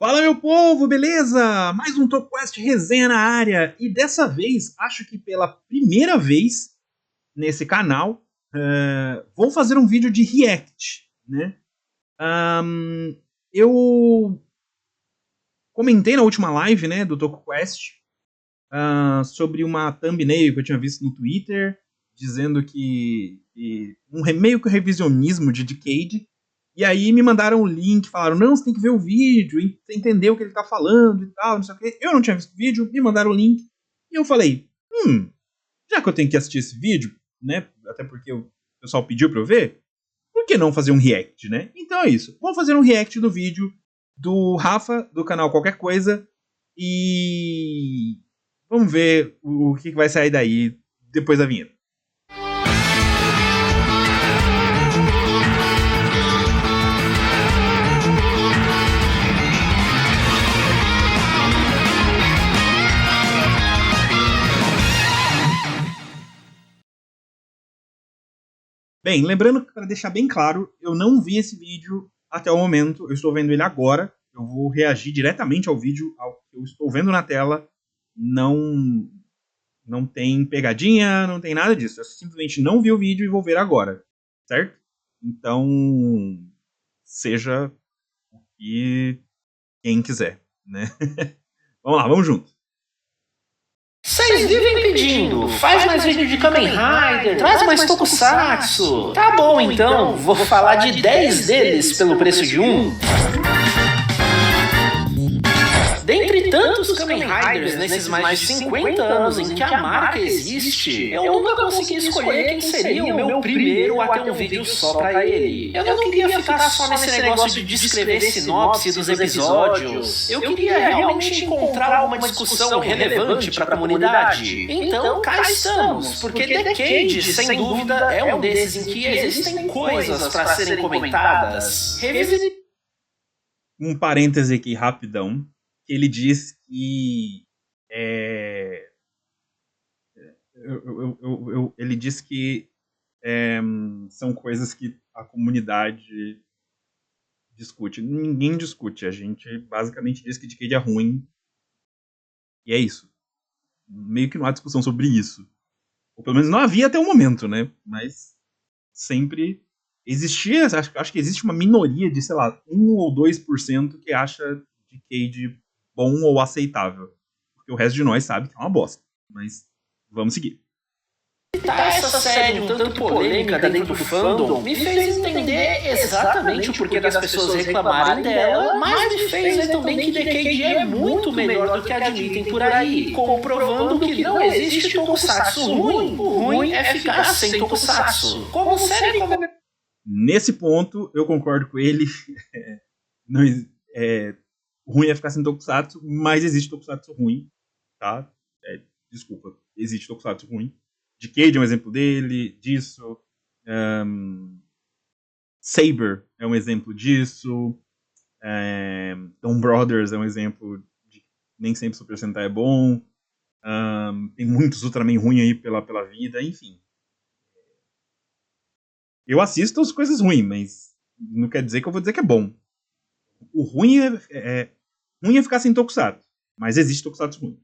Fala, meu povo, beleza? Mais um Top Quest resenha na área. E dessa vez, acho que pela primeira vez nesse canal, vou fazer um vídeo de react, né? Eu comentei na última live, né, do Top Quest sobre uma thumbnail que eu tinha visto no Twitter, dizendo que meio que um revisionismo de Decade. E aí me mandaram o link, falaram, não, você tem que ver o vídeo, entender o que ele tá falando e tal, não sei o quê. Eu não tinha visto o vídeo, me mandaram o link, e eu falei, já que eu tenho que assistir esse vídeo, né, até porque o pessoal pediu pra eu ver, por que não fazer um react, né? Então é isso, vamos fazer um react do vídeo do Rafa, do canal Qualquer Coisa, e vamos ver o que vai sair daí depois da vinheta. Bem, lembrando que para deixar bem claro, eu não vi esse vídeo até o momento, eu estou vendo ele agora, eu vou reagir diretamente ao vídeo, ao que eu estou vendo na tela, não tem pegadinha, não tem nada disso, eu simplesmente não vi o vídeo e vou ver agora, certo? Então, seja o que quem quiser, né? Vamos lá, vamos junto. Vocês vivem pedindo, faz mais vídeo de Kamen Rider, traz mais Tokusatsu. Tá bom então, vou falar de 10 deles pelo preço de um. Dentre tantos Kamen Riders nesses mais de 50 anos em que a marca existe, eu nunca consegui escolher quem seria o meu primeiro a ter um vídeo só pra ele. Eu não queria ficar só nesse negócio de descrever sinopse dos episódios. Eu queria realmente encontrar uma discussão relevante pra comunidade. Então cá estamos, porque Decade, sem dúvida, é um desses em que existem coisas pra serem comentadas. Um parêntese aqui rapidão. Ele diz que ele diz que são coisas que a comunidade discute. Ninguém discute. A gente basicamente diz que Decade é ruim. E é isso. Meio que não há discussão sobre isso. Ou pelo menos não havia até o momento, né? Mas sempre existia. Acho que existe uma minoria de, sei lá, 1 ou 2% que acha Decade bom ou aceitável. Porque o resto de nós sabe que é uma bosta. Mas vamos seguir. Essa série um tanto polêmica dentro do fandom me fez entender exatamente o porquê das pessoas reclamarem dela, mas me fez ver também que Decade é muito melhor do que admitem por aí, comprovando que não existe Tokusatsu ruim. O ruim é ficar sem Tokusatsu. Como série... Nesse ponto, eu concordo com ele. Ruim é ficar sem Tokusatsu, mas existe Tokusatsu ruim, tá? Desculpa, existe Tokusatsu ruim. Decade é um exemplo disso. Saber é um exemplo disso. Dawn Brothers é um exemplo de nem sempre Super Sentai é bom. Tem muitos Ultraman ruins aí pela vida, enfim. Eu assisto as coisas ruins, mas não quer dizer que eu vou dizer que é bom. O ruim ruim é ficar sem Tokusatsu, mas existe Tokusatsu ruim.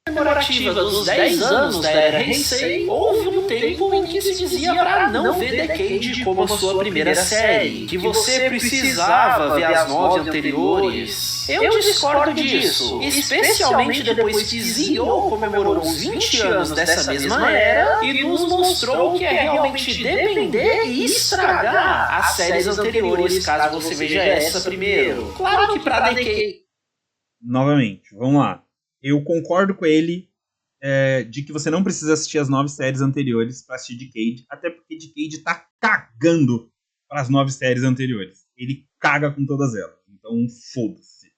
Comemorativa dos 10 anos da era Heisei, houve um tempo em que se dizia para não ver Decade como a sua primeira série, que você precisava ver as 9 anteriores. Eu discordo disso, especialmente depois que Zi-O comemorou os 20 anos dessa mesma era e nos mostrou que é realmente depender e estragar as séries anteriores caso você veja essa primeiro. Claro que para Decade... Novamente, vamos lá. Eu concordo com ele de que você não precisa assistir as 9 séries anteriores para assistir Decade, até porque Decade tá cagando para as 9 séries anteriores. Ele caga com todas elas, então foda-se.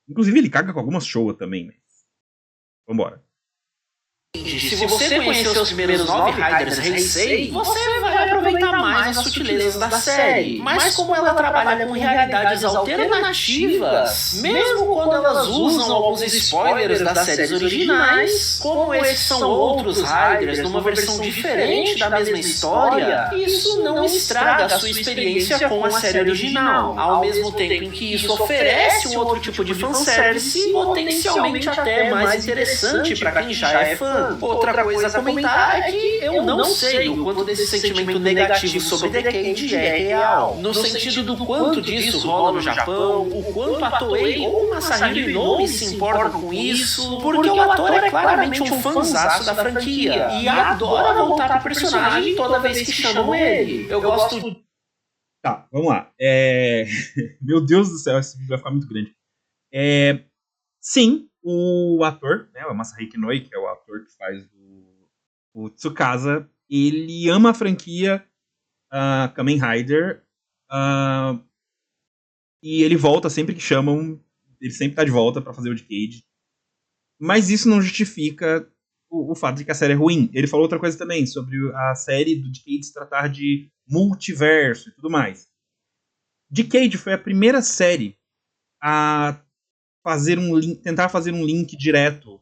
Inclusive ele caga com algumas Showa também, mas vambora. Se você conhecer os primeiros 9 Riders Heisei, você vai aproveitar mais as sutilezas da série. Mas como ela trabalha com realidades alternativas, mesmo quando elas usam alguns spoilers das séries originais, como esses são outros Riders numa versão diferente da mesma história, isso não estraga a sua experiência com a série original, ao mesmo tempo em que isso oferece um outro tipo de fanservice, potencialmente até mais interessante para quem já é fã. Outra coisa a comentar é que eu não sei o quanto desse sentimento negativo sobre Decade é real, no sentido do quanto disso rola no Japão, o quanto a Toei ou Masahiro Inoue se importam com isso, porque o ator é claramente um fãzaço da franquia e adora voltar pro personagem toda vez que chamam ele. Eu gosto... Tá, vamos lá. Meu Deus do céu, esse vídeo vai ficar muito grande. Sim, o ator, né, o Masahiro Inoue, que é o ator que faz o Tsukasa, ele ama a franquia Kamen Rider, e ele volta sempre que chamam, ele sempre tá de volta pra fazer o Decade. Mas isso não justifica o fato de que a série é ruim. Ele falou outra coisa também, sobre a série do Decade se tratar de multiverso e tudo mais. Decade foi a primeira série a tentar fazer um link direto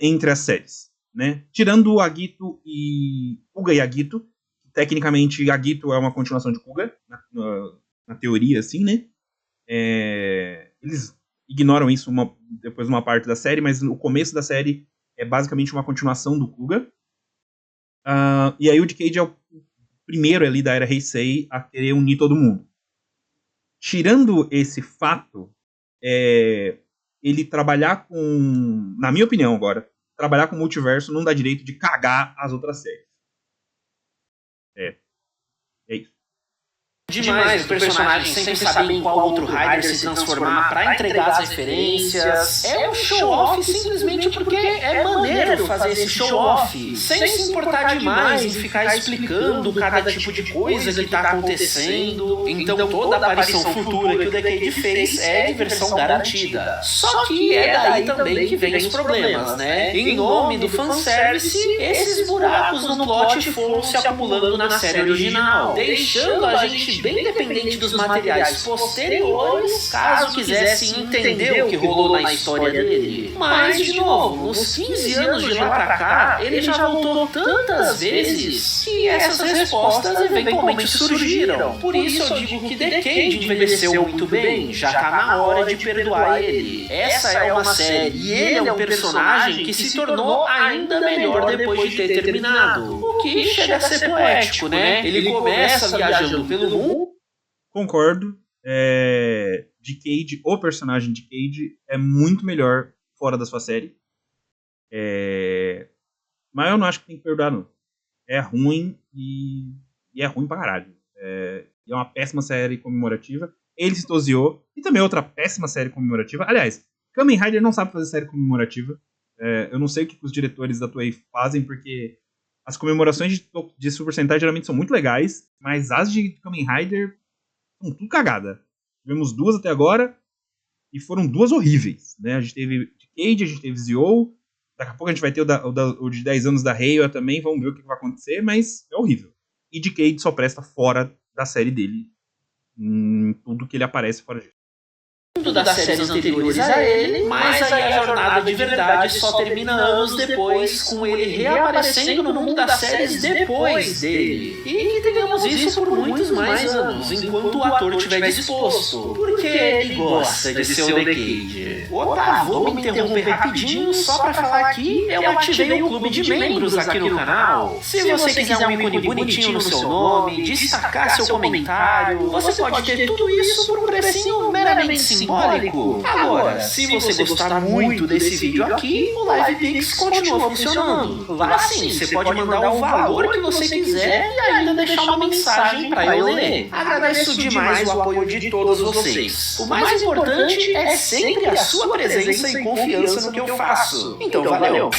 entre as séries, né? Tirando o Agito e Kuga e Agito, tecnicamente Agito é uma continuação de Kuga, na teoria, assim, né? Eles ignoram isso depois de uma parte da série, mas o começo da série é basicamente uma continuação do Kuga. E aí o Decade é o primeiro ali da era Heisei a querer unir todo mundo. Tirando esse fato, ele trabalhar com... Na minha opinião agora, trabalhar com multiverso não dá direito de cagar as outras séries. É isso. Demais o personagem sempre saber em qual outro Rider se transformar pra entregar as referências. É um show-off simplesmente porque é maneiro fazer esse show-off, sem se importar demais em ficar explicando cada tipo de coisa que tá acontecendo. Então toda a aparição futura que o Decade fez é diversão garantida. Só que é daí também que vem os problemas, né? Em nome do fanservice, esses buracos no plot foram se acumulando na série original, deixando a gente bem dependente dos materiais posteriores, caso quisesse entender o que rolou na história dele. Mas, de novo, nos 15 anos de lá pra cá, ele já voltou tantas vezes que essas respostas eventualmente surgiram. Por isso eu digo que Decade envelheceu muito bem, já tá na hora de perdoar ele. Essa é uma série e ele é um personagem que se tornou ainda melhor depois de ter terminado. O que chega a ser poético, né? Ele começa viajando pelo mundo. Concordo. Decade, o personagem Decade, é muito melhor fora da sua série. Mas eu não acho que tem que perdoar, não. É ruim e é ruim pra caralho. É uma péssima série comemorativa. Ele se toseou. E também outra péssima série comemorativa. Aliás, Kamen Rider não sabe fazer série comemorativa. Eu não sei o que os diretores da Toei fazem, porque as comemorações de Super Sentai geralmente são muito legais, mas as de Kamen Rider são tudo cagada. Tivemos 2 até agora e foram 2 horríveis, né? A gente teve Decade, a gente teve Zio. Daqui a pouco a gente vai ter o de 10 anos da Reiwa também. Vamos ver o que vai acontecer, mas é horrível. E Decade só presta fora da série dele. Tudo que ele aparece fora disso. Das séries anteriores a ele, mas aí a jornada de verdade só termina anos depois, com ele reaparecendo no mundo das séries depois dele. E que tenhamos isso por muitos mais anos, enquanto o ator estiver disposto, porque ele gosta de ser o Decade. Otávio, vou me interromper rapidinho só pra falar que eu ativei o clube de membros aqui no canal. Se você quiser um ícone bonitinho no seu nome, destacar seu comentário, você pode ter tudo isso por um precinho meramente simbólico. Agora, se você gostar muito desse vídeo aqui, o LivePix continua funcionando. Lá sim, você pode mandar o valor que você quiser e ainda deixar uma mensagem para eu ler. Agradeço demais o apoio de todos vocês. O mais importante é sempre a sua presença e confiança no que eu faço. Então, valeu!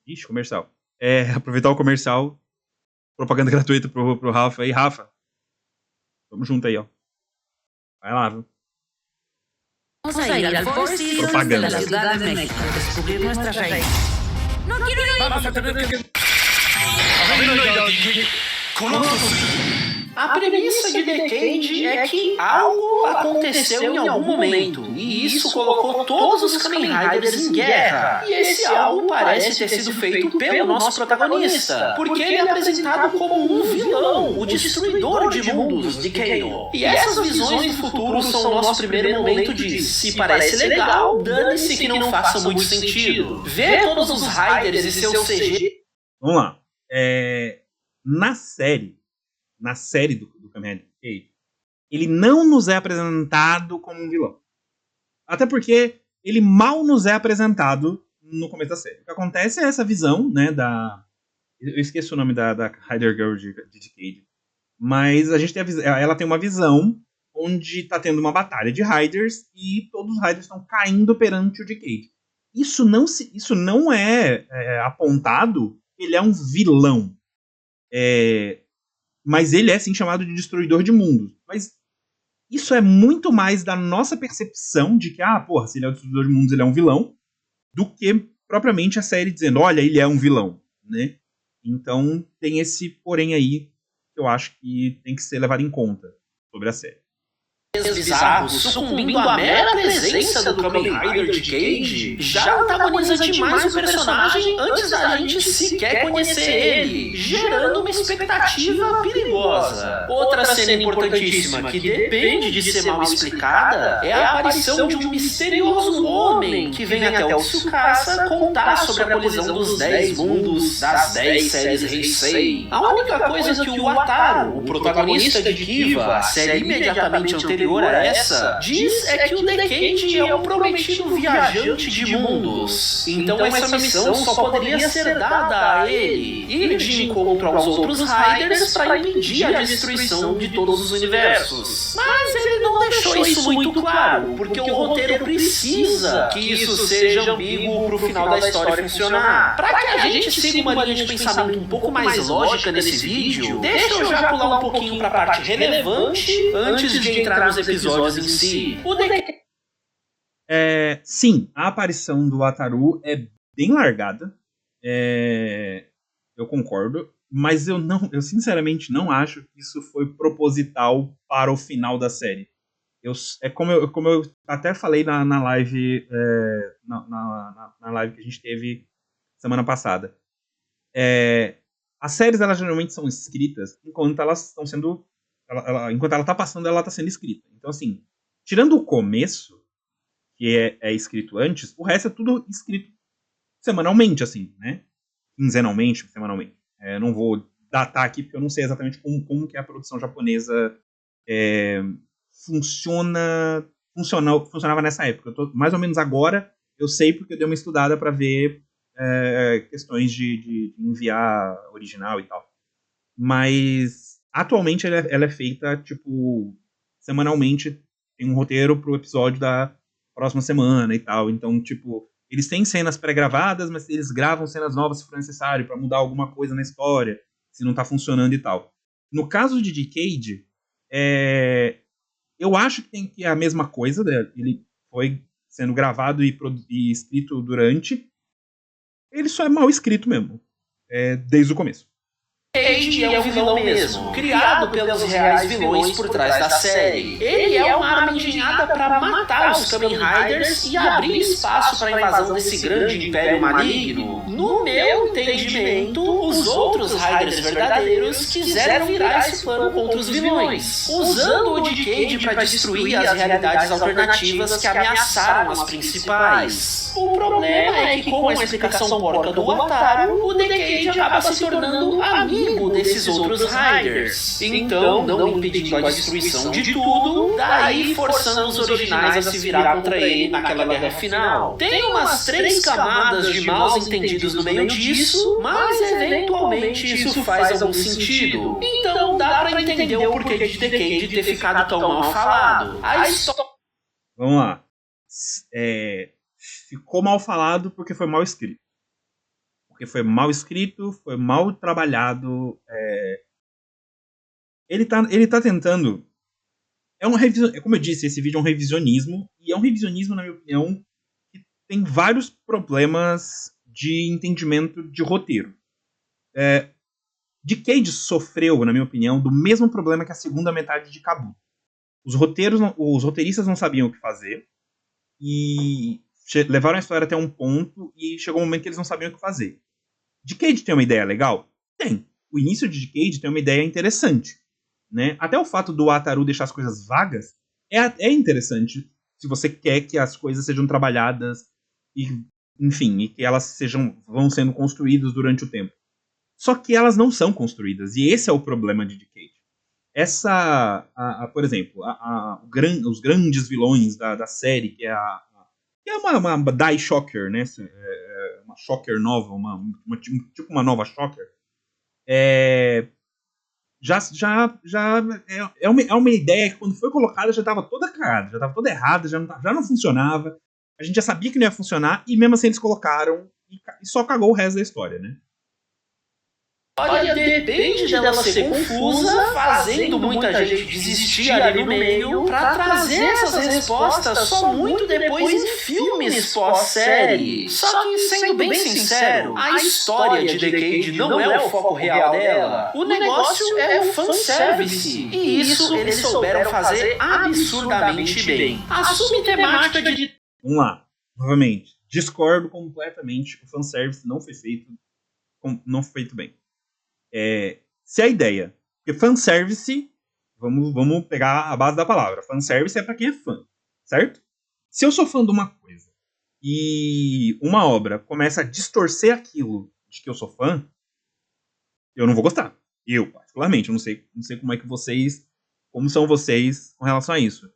Ixi, comercial. Aproveitar o comercial. Propaganda gratuita pro Rafa aí. Rafa, tamo junto aí, ó. Vai lá, viu? Vamos a ir al Four Seasons de Propaganda. la Ciudad de México, descubrir nuestras raíces. No quiero ir. Vamos a tener que... A premissa de Decade é que algo aconteceu em algum momento, e isso colocou todos os Kamen Riders em guerra. E esse algo parece ter sido feito pelo nosso protagonista, porque ele é apresentado como um vilão, o destruidor de mundos de Kano. E essas visões do futuro são o nosso primeiro momento de se parece legal, dane-se que não faça muito sentido. Ver todos os Riders e seus CG... Vamos lá. Na série do Kamen Rider Decade, ele não nos é apresentado como um vilão. Até porque ele mal nos é apresentado no começo da série. O que acontece é essa visão, né, da... Eu esqueci o nome da Rider Girl de Decade. Mas a gente tem ela tem uma visão onde tá tendo uma batalha de Riders e todos os Riders estão caindo perante o Decade. Isso não é apontado que ele é um vilão. Mas ele é sim chamado de destruidor de mundos. Mas isso é muito mais da nossa percepção de que, se ele é o destruidor de mundos, ele é um vilão, do que propriamente a série dizendo, olha, ele é um vilão, né? Então tem esse porém aí que eu acho que tem que ser levado em conta sobre a série. Bizarros, sucumbindo à mera presença do Kamen Rider Decade, já antagoniza demais o personagem antes da gente sequer conhecer ele, gerando uma expectativa perigosa. Outra cena importantíssima que depende de ser mal explicada é a aparição de um misterioso homem que vem até o Tsukasa contar sobre a colisão dos 10 mundos das 10 séries Heisei. A única coisa que o Wataru, o protagonista de Kiva, a série imediatamente anterior a essa, diz é que o Decade é o prometido viajante de mundos. Então essa missão só poderia ser dada a ele, ir de encontro aos outros Riders para impedir a destruição de todos os universos. Mas ele não deixou isso muito claro, porque o roteiro precisa que isso seja ambíguo pro final da história funcionar. Para que a gente siga uma linha de pensamento um pouco mais lógica nesse vídeo, deixa eu já pular um pouquinho para a parte relevante antes de entrar nos episódios em si. Sim, a aparição do Wataru é bem largada. Eu concordo. Mas eu sinceramente não acho que isso foi proposital para o final da série. Como eu até falei na live na live que a gente teve semana passada. As séries, elas geralmente são escritas enquanto elas estão sendo... enquanto ela tá passando, ela tá sendo escrita. Então, assim, tirando o começo, que é escrito antes, o resto é tudo escrito semanalmente, assim, né? Quinzenalmente, semanalmente. Não vou datar aqui, porque eu não sei exatamente como que a produção japonesa funcionava nessa época. Mais ou menos agora, eu sei porque eu dei uma estudada para ver questões de enviar original e tal. Mas atualmente ela é feita, tipo, semanalmente. Tem um roteiro pro episódio da próxima semana e tal. Então, tipo, eles têm cenas pré-gravadas, mas eles gravam cenas novas se for necessário, pra mudar alguma coisa na história, se não tá funcionando e tal. No caso de Decade, eu acho que é a mesma coisa, né? Ele foi sendo gravado e escrito durante. Ele só é mal escrito mesmo, desde o começo. Decade é um vilão mesmo, criado pelos reais vilões por trás da série. Ele é uma arma engenhada para matar os Kamen Riders e abrir espaço para a invasão desse grande império maligno. No meu entendimento, os outros Riders verdadeiros quiseram virar esse plano contra os vilões, usando o Decade para destruir as realidades alternativas que ameaçaram as principais. O problema é que, com a explicação porca do Wataru, o Decade acaba se tornando amigo desses outros Riders. Então, não impedindo a destruição de tudo, daí forçando os originais a se virar contra ele naquela guerra final. Tem umas 3 camadas de maus entendidos no meio disso, mas eventualmente isso faz algum sentido. Então dá pra entender o porquê de Decade ter ficado tão mal falado. A história... Vamos lá. Ficou mal falado porque foi mal escrito. Porque foi mal escrito, foi mal trabalhado. Ele tá tentando como eu disse, esse vídeo é um revisionismo, e é um revisionismo, na minha opinião, que tem vários problemas de entendimento de roteiro. Decade sofreu, na minha opinião, do mesmo problema que a segunda metade de Kabuto. Os roteiristas não sabiam o que fazer, e levaram a história até um ponto, e chegou um momento que eles não sabiam o que fazer. Decade tem uma ideia legal? Tem. O início de Decade tem uma ideia interessante. Né? Até o fato do Ataru deixar as coisas vagas é interessante se você quer que as coisas sejam trabalhadas e, enfim, e que elas vão sendo construídas durante o tempo. Só que elas não são construídas, e esse é o problema de Decade. Por exemplo, os grandes vilões da série, que é uma Die Shocker, né? Uma Shocker nova, tipo uma nova Shocker, já é uma ideia que quando foi colocada já estava toda cagada, já estava toda errada, já não funcionava. A gente já sabia que não ia funcionar e mesmo assim eles colocaram e só cagou o resto da história, né? Olha, depende dela ser confusa, fazendo muita gente desistir ali no meio, pra trazer essas respostas só muito depois em filmes pós-série. Só que, sendo bem sincero, a história de Decade não é o foco real dela. O negócio é o fanservice. E isso eles souberam fazer absurdamente bem. A subtemática de... Vamos lá, novamente. Discordo completamente. O fanservice não foi feito bem. Se a ideia... Porque fanservice, vamos pegar a base da palavra. Fanservice é pra quem é fã, certo? Se eu sou fã de uma coisa e uma obra começa a distorcer aquilo de que eu sou fã, eu não vou gostar. Eu, particularmente, eu não sei como é que como são vocês com relação a isso.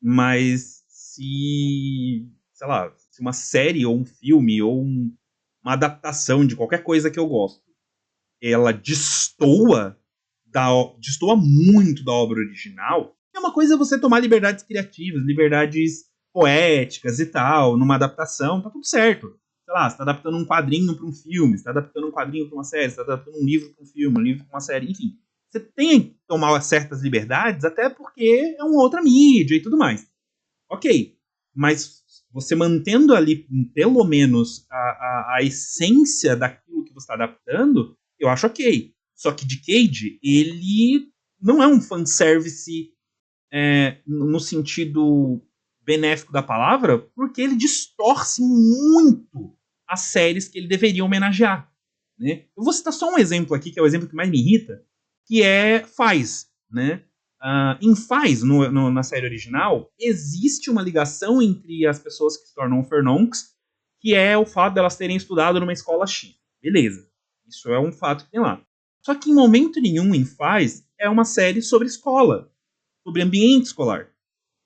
Mas se uma série ou um filme ou uma adaptação de qualquer coisa que eu gosto, ela destoa muito da obra original, é uma coisa você tomar liberdades criativas, liberdades poéticas e tal, numa adaptação, tá tudo certo. Sei lá, você tá adaptando um quadrinho para um filme, você tá adaptando um quadrinho para uma série, você tá adaptando um livro para um filme, um livro para uma série, enfim. Você tem que tomar certas liberdades, até porque é uma outra mídia e tudo mais. Ok, mas você mantendo ali, pelo menos, a essência daquilo que você está adaptando, eu acho ok. Só que Decade, ele não é um fanservice no sentido benéfico da palavra, porque ele distorce muito as séries que ele deveria homenagear. Né? Eu vou citar só um exemplo aqui, que é o exemplo que mais me irrita, que é Faiz. Né? Em Faiz, na série original, existe uma ligação entre as pessoas que se tornam Fernonks, que é o fato delas terem estudado numa escola X. Beleza. Isso é um fato que tem lá. Só que em momento nenhum em Faiz é uma série sobre escola, sobre ambiente escolar.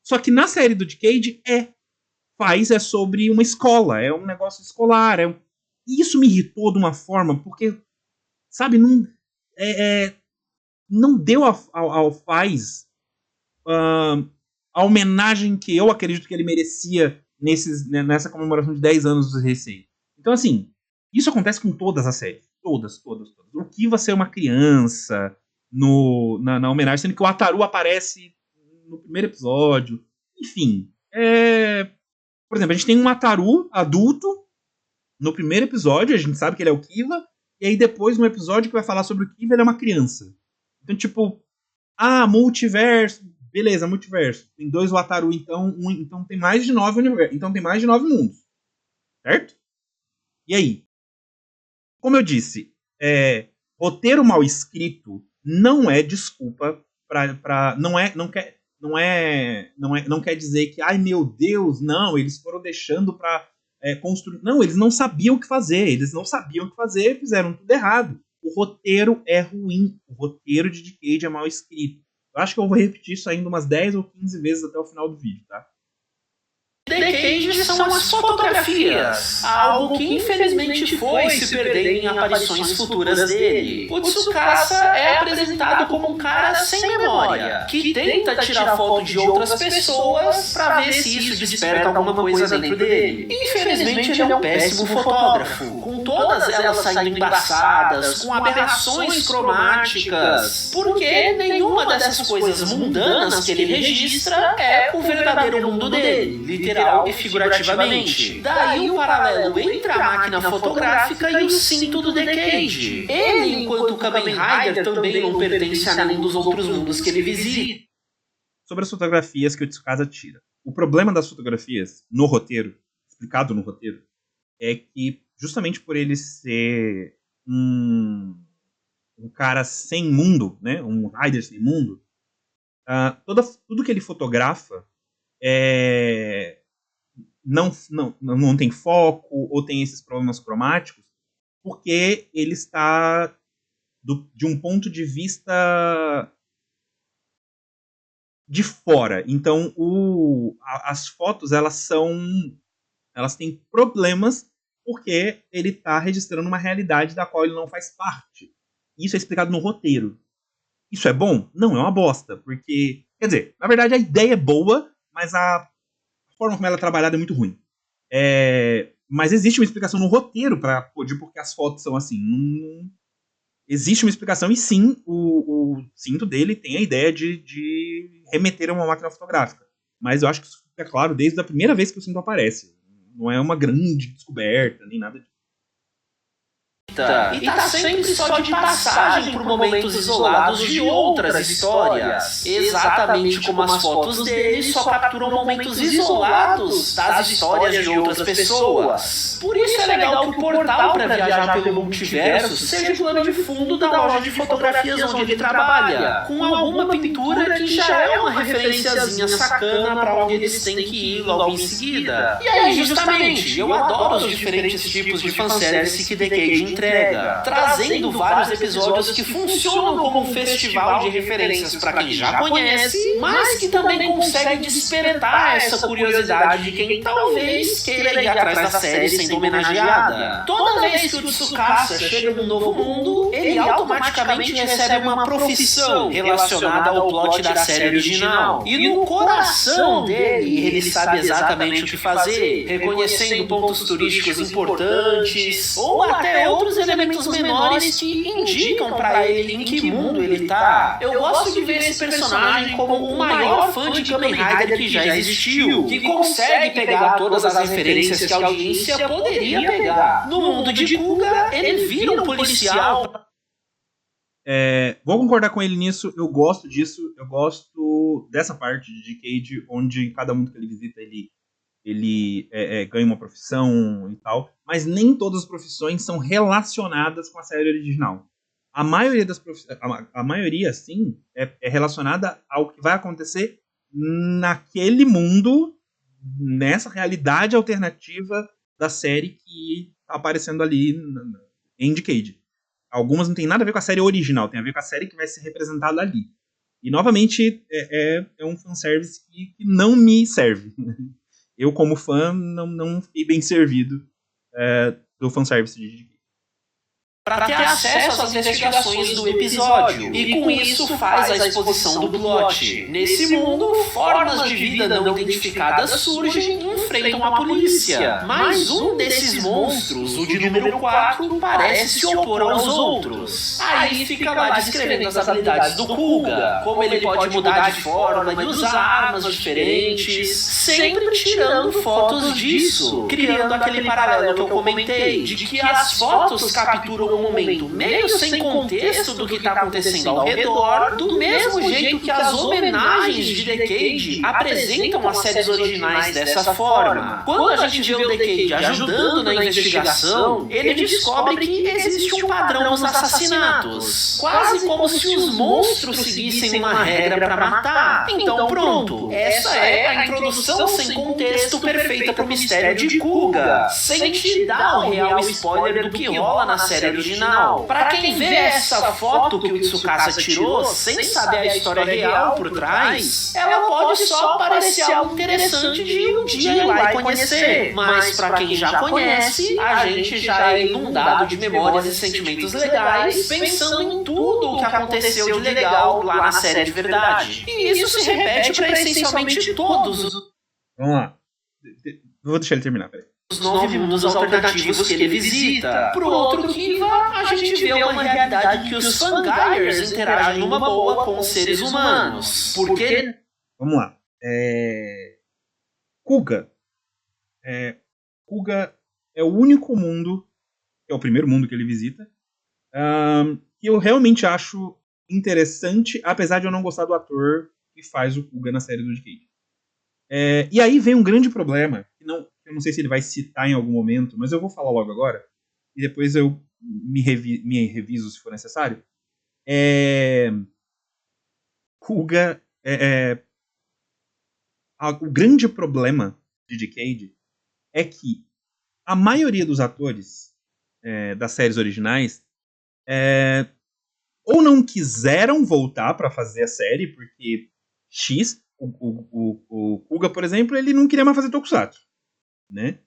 Só que na série do Decade Faiz é sobre uma escola, é um negócio escolar. E isso me irritou de uma forma, porque, sabe, não deu ao Faiz a homenagem que eu acredito que ele merecia nessa comemoração de 10 anos do Heisei. Então, assim, isso acontece com todas as séries. Todas. O Kiva ser uma criança na homenagem, sendo que o Ataru aparece no primeiro episódio. Enfim. Por exemplo, a gente tem um Ataru adulto no primeiro episódio, a gente sabe que ele é o Kiva, e aí depois, no episódio que vai falar sobre o Kiva, ele é uma criança. Então, tipo, multiverso. Beleza, multiverso. Tem 2 Wataru, então tem mais de 9 universos. Então tem mais de 9 mundos. Certo? E aí? Como eu disse, roteiro mal escrito não é desculpa pra não quer dizer que, ai meu Deus, não, eles foram deixando pra construir. Não, eles não sabiam o que fazer. Fizeram tudo errado. O roteiro é ruim. O roteiro de Decade é mal escrito. Eu acho que eu vou repetir isso ainda umas 10 ou 15 vezes até o final do vídeo, tá? Decade são as fotografias, algo que infelizmente foi se perdendo em aparições futuras dele. O Tsukasa é apresentado como um cara sem memória, que tenta tirar foto de outras pessoas pra ver se isso desperta alguma coisa dentro dele. Infelizmente ele é um péssimo fotógrafo, com todas elas saindo embaçadas, com aberrações cromáticas, porque nenhuma dessas coisas mundanas que ele registra é o verdadeiro mundo dele, literal e figurativamente. Daí o paralelo entre a máquina fotográfica e o cinto do Decade. Ele, enquanto Kamen Rider, também não pertence a nenhum dos outros mundos que ele visita. Sobre as fotografias que o Tsukasa tira. O problema das fotografias no roteiro, explicado no roteiro, é que justamente por ele ser um cara sem mundo, né, um Rider sem mundo, tudo que ele fotografa não tem foco ou tem esses problemas cromáticos, porque ele está de um ponto de vista de fora. Então as fotos elas têm problemas porque ele está registrando uma realidade da qual ele não faz parte. Isso é explicado no roteiro. Isso é bom? Não, é uma bosta. Porque, quer dizer, na verdade a ideia é boa, mas a forma como ela é trabalhada é muito ruim. Mas existe uma explicação no roteiro para porque as fotos são assim. Existe uma explicação e sim, o cinto dele tem a ideia de remeter a uma máquina fotográfica. Mas eu acho que isso fica claro desde a primeira vez que o cinto aparece. Não é uma grande descoberta, nem nada disso. E tá sempre só de passagem por momentos isolados de outras histórias. Exatamente como as fotos dele só capturam momentos isolados das histórias de outras pessoas. Por isso é legal que o portal para viajar pelo multiverso seja o plano de fundo da loja de fotografias onde ele trabalha, com alguma pintura que já é uma referenciazinha sacana para onde eles têm que ir logo em seguida. E aí, justamente, eu adoro os diferentes tipos de fanservice que Decade entrega, trazendo vários episódios que funcionam como um festival de referências para quem já conhece, mas que também consegue despertar essa curiosidade de quem talvez queira ir atrás da série sendo homenageada. Toda vez que o Tsukasa chega num novo mundo, ele automaticamente recebe uma profissão relacionada ao plot da série original. E no coração dele, ele sabe exatamente o que fazer, reconhecendo pontos turísticos importantes ou até outros elementos menores que indicam pra ele em que mundo ele tá. Eu gosto de ver esse personagem como o maior fã de Kamen Rider que já existiu, que consegue pegar todas as referências que a audiência poderia pegar. No mundo de Kuga, ele vira um policial. Vou concordar com ele nisso, eu gosto disso, eu gosto dessa parte de Decade, onde em cada mundo que ele visita ele ganha uma profissão e tal, mas nem todas as profissões são relacionadas com a série original. A maioria das profissões, a maioria, sim, é relacionada ao que vai acontecer naquele mundo, nessa realidade alternativa da série que está aparecendo ali em Decade. Algumas não tem nada a ver com a série original, tem a ver com a série que vai ser representada ali. E, novamente, é um fanservice que não me serve. Eu, como fã, não fiquei bem servido do fanservice de Decade. Para ter acesso às investigações do episódio, e com isso faz a exposição do plot. Nesse mundo, formas de vida não identificadas surgem e enfrentam a polícia. Mas um desses monstros, o de número 4, parece se opor aos outros. Aí fica lá descrevendo as habilidades do Kuga, como ele pode mudar de forma e usar armas diferentes, sempre tirando fotos disso, criando aquele paralelo que eu comentei, de que as fotos capturam um momento meio sem contexto do que está acontecendo ao redor, do mesmo jeito que as homenagens de Decade apresentam as séries originais dessa forma. Quando a gente vê o Decade ajudando na investigação, ele descobre que existe um padrão nos assassinatos, quase como se os monstros seguissem uma regra para matar. Então pronto, essa é a introdução sem contexto perfeita para o mistério de Kuga, sem te dar o real spoiler do que rola na série original. Pra quem vê essa foto que o Tsukasa tirou, sem saber a história real por trás, ela pode só parecer algo interessante de um dia ir lá e conhecer. Mas pra quem já conhece, a gente já é inundado de memórias e sentimentos legais, pensando em tudo o que aconteceu de legal lá na série de verdade. E isso se repete pra essencialmente todos os... Vamos lá. Vou deixar ele terminar, peraí. os 9 mundos alternativos que ele visita. Pro outro Kiva, a gente vê uma realidade que os Fangires interagem numa boa com os seres humanos. Porque... Vamos lá. Kuga. Kuga é o único mundo, que é o primeiro mundo que ele visita, que eu realmente acho interessante, apesar de eu não gostar do ator que faz o Kuga na série do Decade. E aí vem um grande problema, que eu não sei se ele vai citar em algum momento, mas eu vou falar logo agora, e depois eu me reviso se for necessário. Kuga o grande problema de Decade é que a maioria dos atores das séries originais ou não quiseram voltar para fazer a série, porque o Kuga, por exemplo, ele não queria mais fazer Tokusatsu, né?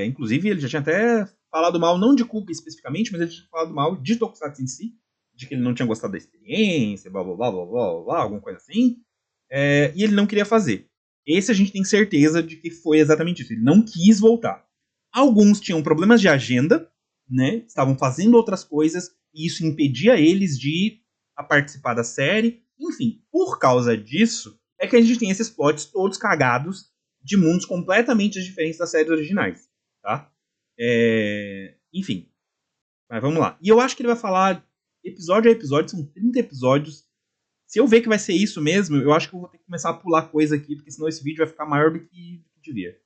Inclusive, ele já tinha até falado mal, não de Kuga especificamente, mas ele tinha falado mal de Tokusatsu em si, de que ele não tinha gostado da experiência, blá blá blá blá blá, blá alguma coisa assim, e ele não queria fazer. Esse a gente tem certeza de que foi exatamente isso, ele não quis voltar. Alguns tinham problemas de agenda, né? Estavam fazendo outras coisas, e isso impedia eles de participar da série. Enfim, por causa disso, é que a gente tem esses plots todos cagados de mundos completamente diferentes das séries originais, tá? Enfim, mas vamos lá. E eu acho que ele vai falar episódio a episódio, são 30 episódios. Se eu ver que vai ser isso mesmo, eu acho que eu vou ter que começar a pular coisa aqui, porque senão esse vídeo vai ficar maior do que devia.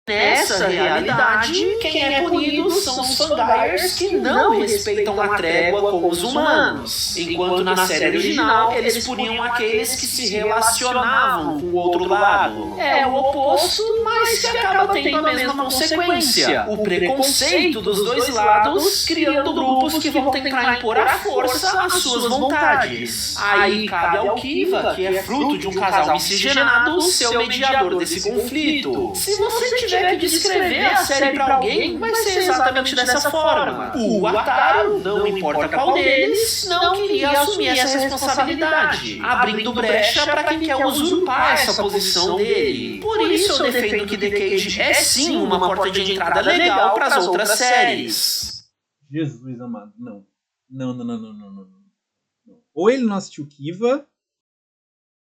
Nessa realidade, quem é punido são os Fangires que não respeitam a trégua com os humanos, enquanto na série original eles puniam aqueles que se relacionavam com o outro lado. É o oposto, mas que acaba tendo a mesma consequência: o preconceito dos dois lados, criando grupos que vão tentar impor à força as suas vontades. Aí cabe ao Kiva, que é fruto de um casal miscigenado, ser o mediador desse conflito. Se você tiver que descrever a série pra alguém, vai ser exatamente dessa forma. O Wataru, não importa qual deles, não queria assumir essa responsabilidade, abrindo brecha pra quem quer usurpar essa posição dele. Por isso eu defendo que Decade é sim uma porta de entrada legal pras outras séries. Jesus amado, não. Não. Ou ele não assistiu Kiva,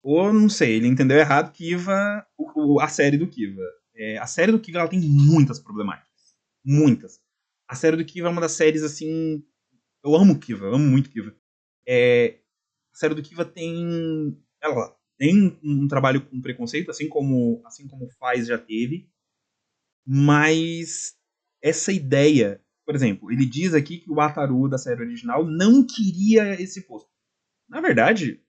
ou não sei, ele entendeu errado Kiva, a série do Kiva. A série do Kiva ela tem muitas problemáticas. Muitas. A série do Kiva é uma das séries, assim... Eu amo Kiva, eu amo muito Kiva. A série do Kiva tem... Ela tem um trabalho com preconceito, assim como Faz já teve. Mas essa ideia... Por exemplo, ele diz aqui que o Wataru da série original não queria esse posto. Na verdade,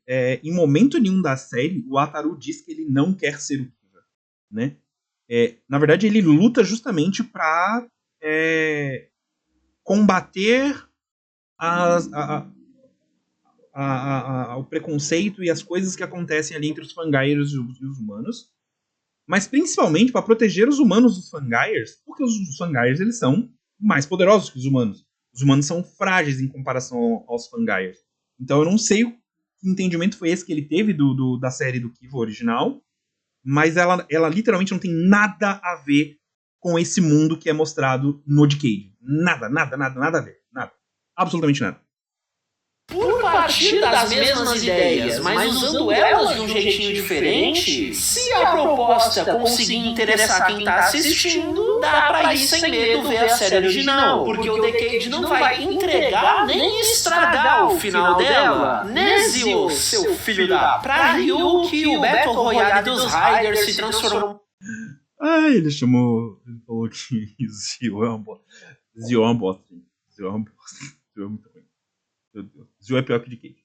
em momento nenhum da série, o Wataru diz que ele não quer ser o Kiva, né? Na verdade, ele luta justamente para combater o preconceito e as coisas que acontecem ali entre os Fangires e os humanos, mas principalmente para proteger os humanos dos Fangires, porque os Fangires eles são mais poderosos que os humanos. Os humanos são frágeis em comparação aos Fangires. Então eu não sei que entendimento foi esse que ele teve da série do Kiva original, mas ela literalmente não tem nada a ver com esse mundo que é mostrado no Decade. Nada a ver. Nada. Absolutamente nada. Por partir das mesmas ideias, mas usando elas de um jeitinho diferente, se a proposta conseguir interessar quem tá assistindo, dá pra ir sem medo ver a série original, porque o Decade não vai entregar nem estragar o final dela. Nezio, seu filho da... Pra Ryu que o Battle Royale dos Riders se transformou... Ele falou que Zio é uma bosta. Zio é uma bosta. Zio é muito ruim. Meu Deus. Zio é pior que Decade.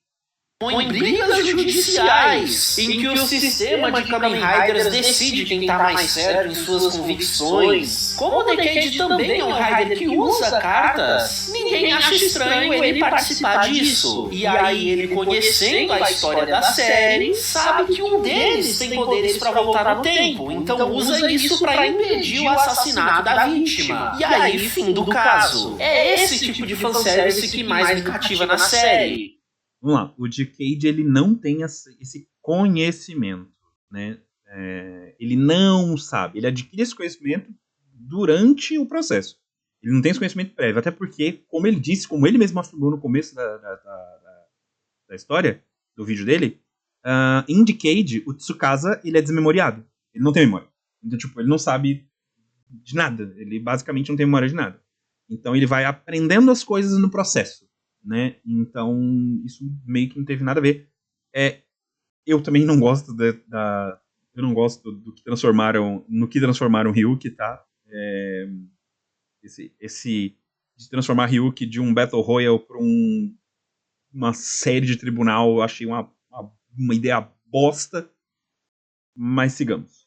Em brigas judiciais, em que o sistema de Kamen Riders decide quem tá mais certo em suas convicções. Como o Decade também é um Rider que usa cartas, ninguém acha estranho ele participar disso. E aí ele, conhecendo a história da série, sabe que um deles tem poderes pra voltar no tempo, então usa isso pra impedir o assassinato da vítima. E aí, fim do caso. É esse tipo de fanservice que mais me cativa na série. Vamos lá, o Decade ele não tem esse conhecimento, né? Ele não sabe, ele adquire esse conhecimento durante o processo. Ele não tem esse conhecimento prévio, até porque, como ele disse, como ele mesmo afirmou no começo da história, do vídeo dele, em Decade, o Tsukasa, ele é desmemoriado. Ele não tem memória. Então, tipo, ele não sabe de nada. Ele basicamente não tem memória de nada. Então, ele vai aprendendo as coisas no processo, né? Então, isso meio que não teve nada a ver. Eu também não gosto eu não gosto no que transformaram Ryuki, tá? Esse de transformar Ryuki de um Battle Royale para uma série de tribunal, eu achei uma ideia bosta, mas sigamos.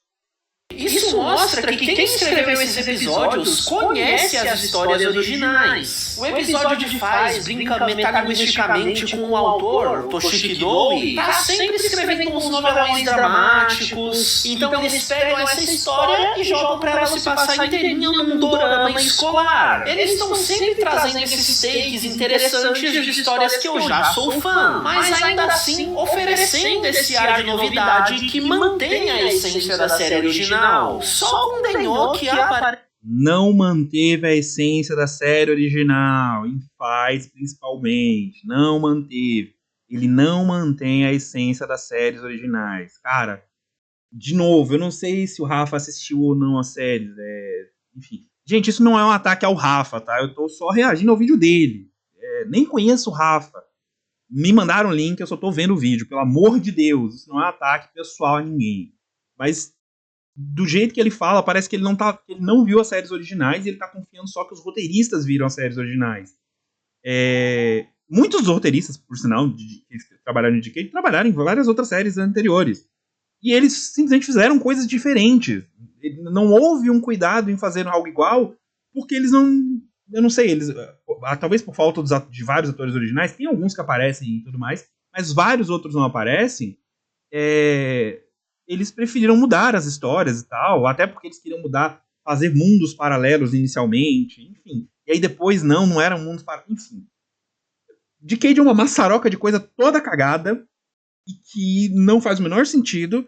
Isso mostra que quem escreveu esses episódios conhece as histórias originais. O episódio de Faz brinca metalinguisticamente com o autor, Toshiki Doi, tá sempre escrevendo uns novelões dramáticos, então eles pegam essa história e jogam pra ela se passar inteirinha num dorama escolar. Eles estão sempre trazendo esses takes interessantes de histórias que eu já sou fã, mas ainda assim oferecendo esse ar de novidade que mantém a essência da série original. Só com Denyo que aparece. Não manteve a essência da série original, em Faz principalmente. Não manteve. Ele não mantém a essência das séries originais. Cara, de novo, eu não sei se o Rafa assistiu ou não as séries. Enfim. Gente, isso não é um ataque ao Rafa, tá? Eu tô só reagindo ao vídeo dele. Nem conheço o Rafa. Me mandaram o link, eu só tô vendo o vídeo. Pelo amor de Deus, isso não é um ataque pessoal a ninguém. Mas do jeito que ele fala, parece que ele não viu as séries originais e ele tá confiando só que os roteiristas viram as séries originais. Muitos roteiristas, por sinal, que trabalharam em Decade, trabalharam em várias outras séries anteriores. E eles simplesmente fizeram coisas diferentes. Não houve um cuidado em fazer algo igual, porque eles não... Eu não sei, talvez por falta de vários atores originais, tem alguns que aparecem e tudo mais, mas vários outros não aparecem. Eles preferiram mudar as histórias e tal, até porque eles queriam fazer mundos paralelos inicialmente, enfim. E aí depois não eram mundos paralelos, enfim. Decade é uma maçaroca de coisa toda cagada e que não faz o menor sentido,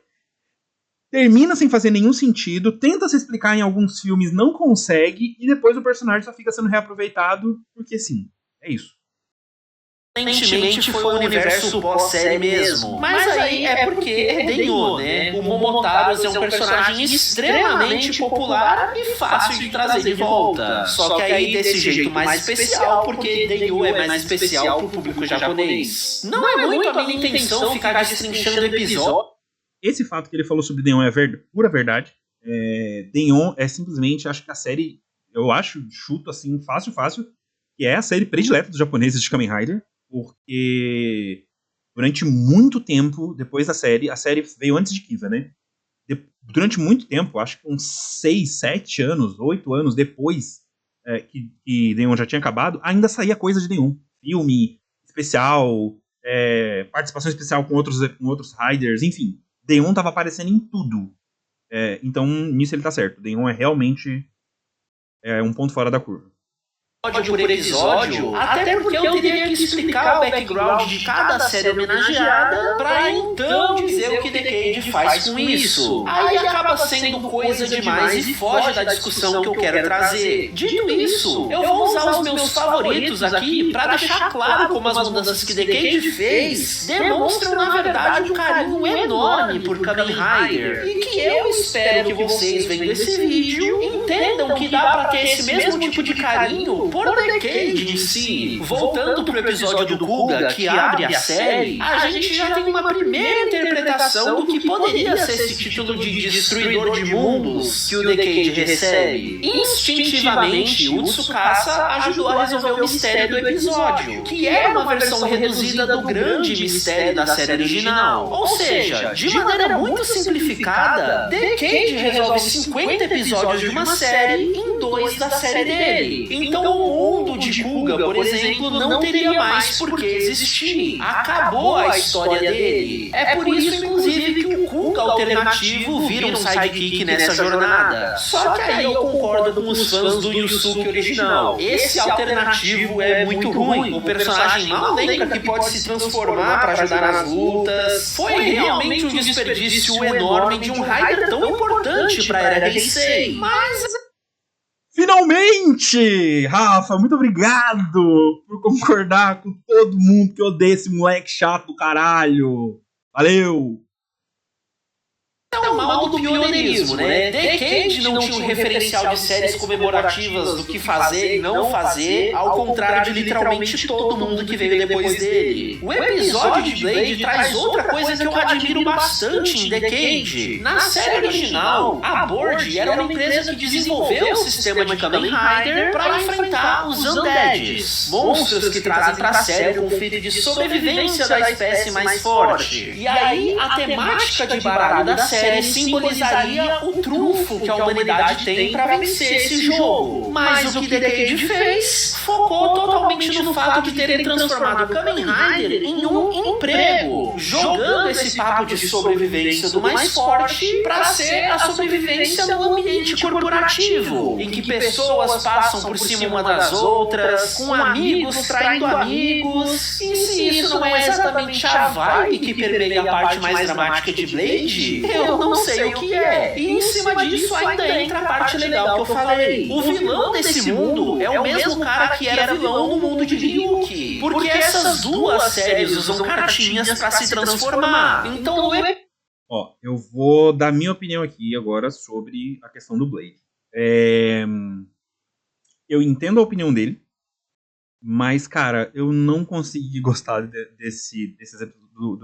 termina sem fazer nenhum sentido, tenta se explicar em alguns filmes, não consegue, e depois o personagem só fica sendo reaproveitado porque sim, é isso. Aparentemente foi o universo pós-série mesmo. Mas aí é porque é Denyo, né? O Momotaros é um personagem extremamente popular e fácil de trazer de volta. Só que aí desse jeito mais especial, porque Denyo é mais especial pro público japonês. Não é muito a minha intenção ficar destrinchando o episódio. Esse fato que ele falou sobre Denyon é pura verdade. Denyon é simplesmente, acho que a série, chuto assim, fácil, que é a série predileta dos japoneses de Kamen Rider. Porque durante muito tempo, depois da série, a série veio antes de Kiva, né? Durante muito tempo, acho que uns 6, 7 anos, 8 anos depois que Denyon já tinha acabado, ainda saía coisa de Denyon. Filme especial, participação especial com outros Riders, enfim. Denyon tava aparecendo em tudo. Então, nisso ele tá certo. Denyon é realmente um ponto fora da curva. Por episódio, até porque eu teria que explicar o background de cada série homenageada pra então dizer o que Decade faz com isso. Aí acaba sendo coisa demais e foge da discussão que eu quero trazer. Dito isso, eu vou usar os meus favoritos aqui pra deixar claro como as mudanças que Decade fez demonstram na verdade um carinho enorme por Kamen Rider e que eu espero que vocês vendo esse vídeo entendam que dá pra ter esse mesmo tipo de carinho por Decade em si. Voltando pro episódio do Kuga, que abre a série, a gente já tem uma primeira interpretação do que poderia ser esse título de Destruidor de Mundos que o Decade recebe. Instintivamente, o Tsukasa ajudou a resolver o mistério do episódio, que era uma versão reduzida do grande mistério da série original. Ou seja, de maneira muito simplificada, Decade resolve 50 episódios de uma série em 2 da série dele. Então o mundo de Kuga, por exemplo, não teria mais por que existir. Acabou a história dele. É por isso, inclusive, que o Kuga alternativo vira um sidekick nessa jornada. Só que aí eu concordo com os fãs do Yusuke original. Esse alternativo é muito ruim. O personagem mal lembra que pode se transformar para ajudar nas lutas. Foi realmente um desperdício enorme de um Rider tão importante para a era Heisei. Mas Finalmente! Rafa, muito obrigado por concordar com todo mundo que odeia esse moleque chato do caralho. Valeu! É o mal do pioneirismo, né? Decade não tinha um referencial de séries comemorativas do que fazer e não fazer, ao contrário de literalmente todo mundo que veio depois dele. O episódio de Blade traz outra coisa que eu admiro bastante em Decade. Na série original, a Board era uma empresa que desenvolveu o sistema de Kamen Rider para enfrentar os Undeads, monstros que trazem para a série o conflito de sobrevivência da espécie mais forte. E aí, a temática de baralho da série simbolizaria o trunfo que a humanidade tem para vencer esse jogo. Mas o que Decade fez focou totalmente no fato de terem transformado o Kamen Rider em um emprego, jogando esse papo de sobrevivência do mais forte para ser a sobrevivência no ambiente corporativo, em que pessoas passam por cima uma das outras, com amigos traindo amigos. E se isso não é exatamente a vibe que permeia a parte mais dramática de Blade, eu não sei o que é. E em cima disso ainda entra a parte legal que eu falei. O vilão desse mundo é o mesmo cara que era vilão no mundo de Ryuki. Porque essas duas séries usam cartinhas pra se transformar. Então Ó, eu vou dar minha opinião aqui agora sobre a questão do Blade. Eu entendo a opinião dele, mas, cara, eu não consegui gostar do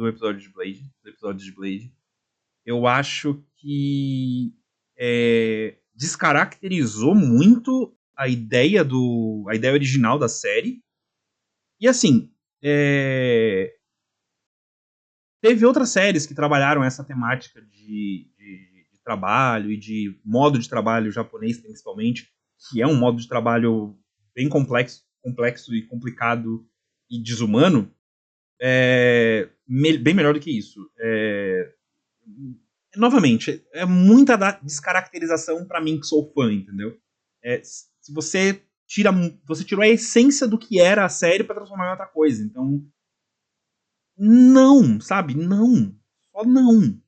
episódio de Blade. Do episódio de Blade. Eu acho que descaracterizou muito a ideia original da série. E assim, teve outras séries que trabalharam essa temática de trabalho e de modo de trabalho japonês, principalmente, que é um modo de trabalho bem complexo e complicado e desumano, bem melhor do que isso. Novamente, é muita descaracterização pra mim que sou fã, entendeu? Se você tirou a essência do que era a série pra transformar em outra coisa. Então, não, sabe? Não. Só não.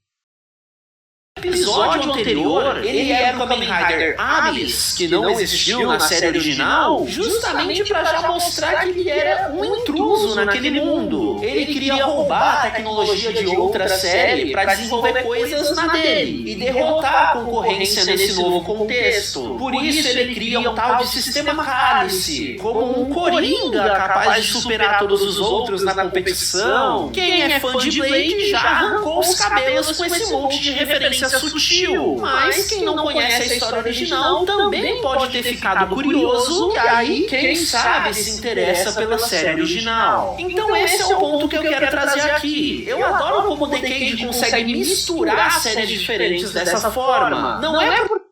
O episódio anterior, ele era o Kamen Rider Abyss, que não existiu na série original, justamente para já mostrar que ele era um intruso naquele mundo. Ele queria roubar a tecnologia de outra série para desenvolver coisas na dele e derrotar a concorrência nesse novo contexto. Por isso ele cria um tal de sistema Cálice, como um coringa capaz de superar todos os outros na competição. Quem é fã de Blade já arrancou os cabelos com esse monte de referência sutil, mas quem não conhece a história original também pode ter ficado curioso e aí, quem sabe, se interessa pela série original. Então esse é o ponto que eu quero trazer aqui. Eu adoro como Decade consegue misturar séries diferentes dessa forma. Não é por...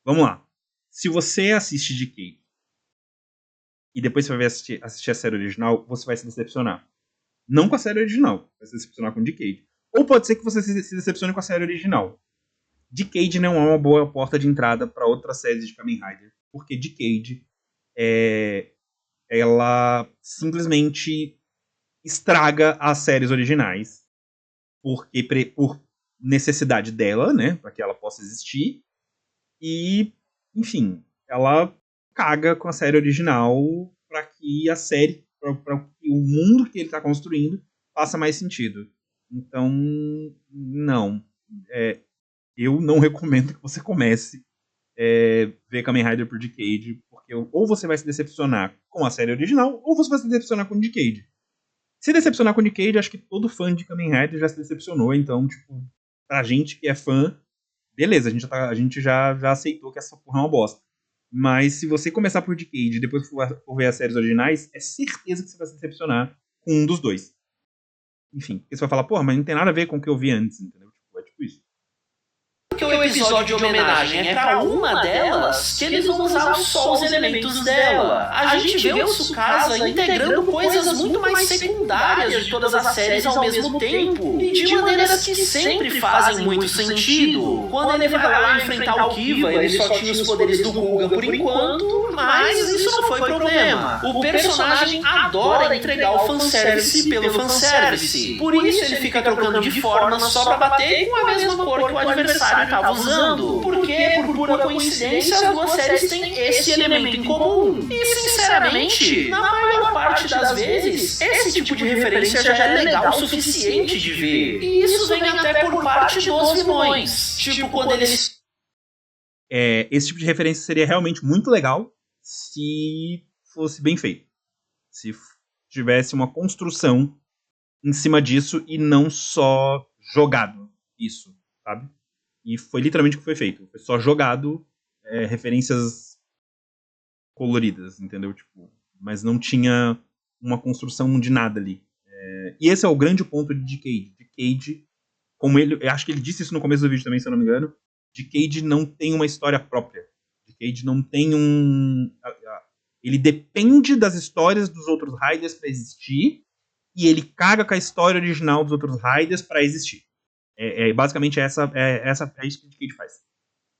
Vamos lá. Se você assiste Decade e depois você vai assistir a série original, você vai se decepcionar. Não com a série original, vai se decepcionar com Decade. Ou pode ser que você se decepcione com a série original. Decade não é uma boa porta de entrada para outras séries de Kamen Rider. Porque Decade ela simplesmente estraga as séries originais. Por necessidade dela, né? Para que ela possa existir. E, enfim, ela caga com a série original para que a série, para que o mundo que ele está construindo faça mais sentido. Então, não. Eu não recomendo que você comece ver Kamen Rider por Decade, porque ou você vai se decepcionar com a série original, ou você vai se decepcionar com Decade. Se decepcionar com Decade, acho que todo fã de Kamen Rider já se decepcionou, então, tipo, pra gente que é fã, beleza, a gente já aceitou que essa porra é uma bosta. Mas se você começar por Decade e depois for ver as séries originais, é certeza que você vai se decepcionar com um dos dois. Enfim, porque você vai falar, porra, mas não tem nada a ver com o que eu vi antes, entendeu? É tipo isso. Porque o episódio de homenagem é pra uma delas, que eles vão usar só os elementos dela. A gente vê o Tsukasa integrando coisas muito mais secundárias de todas as séries ao mesmo tempo, e de maneiras que sempre fazem muito sentido. Quando ele vai lá enfrentar o Kiva, ele só tinha os poderes do Kuga por enquanto, mas isso não foi problema. O personagem adora entregar o fanservice pelo fanservice. Por isso ele fica trocando de forma só pra bater com a mesma cor que o adversário estava usando. Porque, por pura coincidência, as duas séries têm esse elemento em comum. E, sinceramente, na maior parte das vezes, esse tipo de referência já é legal o suficiente de ver. E isso vem até por parte dos vilões. Tipo, quando eles... Esse tipo de referência seria realmente muito legal se fosse bem feito. Se tivesse uma construção em cima disso e não só jogado isso, sabe? E foi literalmente o que foi feito. Foi só jogado referências coloridas, entendeu? Tipo, mas não tinha uma construção de nada ali. E esse é o grande ponto de Decade. Decade, como eu acho que ele disse isso no começo do vídeo também, se eu não me engano, Decade não tem uma história própria. Decade não tem ele depende das histórias dos outros Riders pra existir, e ele caga com a história original dos outros Riders pra existir. Basicamente é isso que o Decade faz.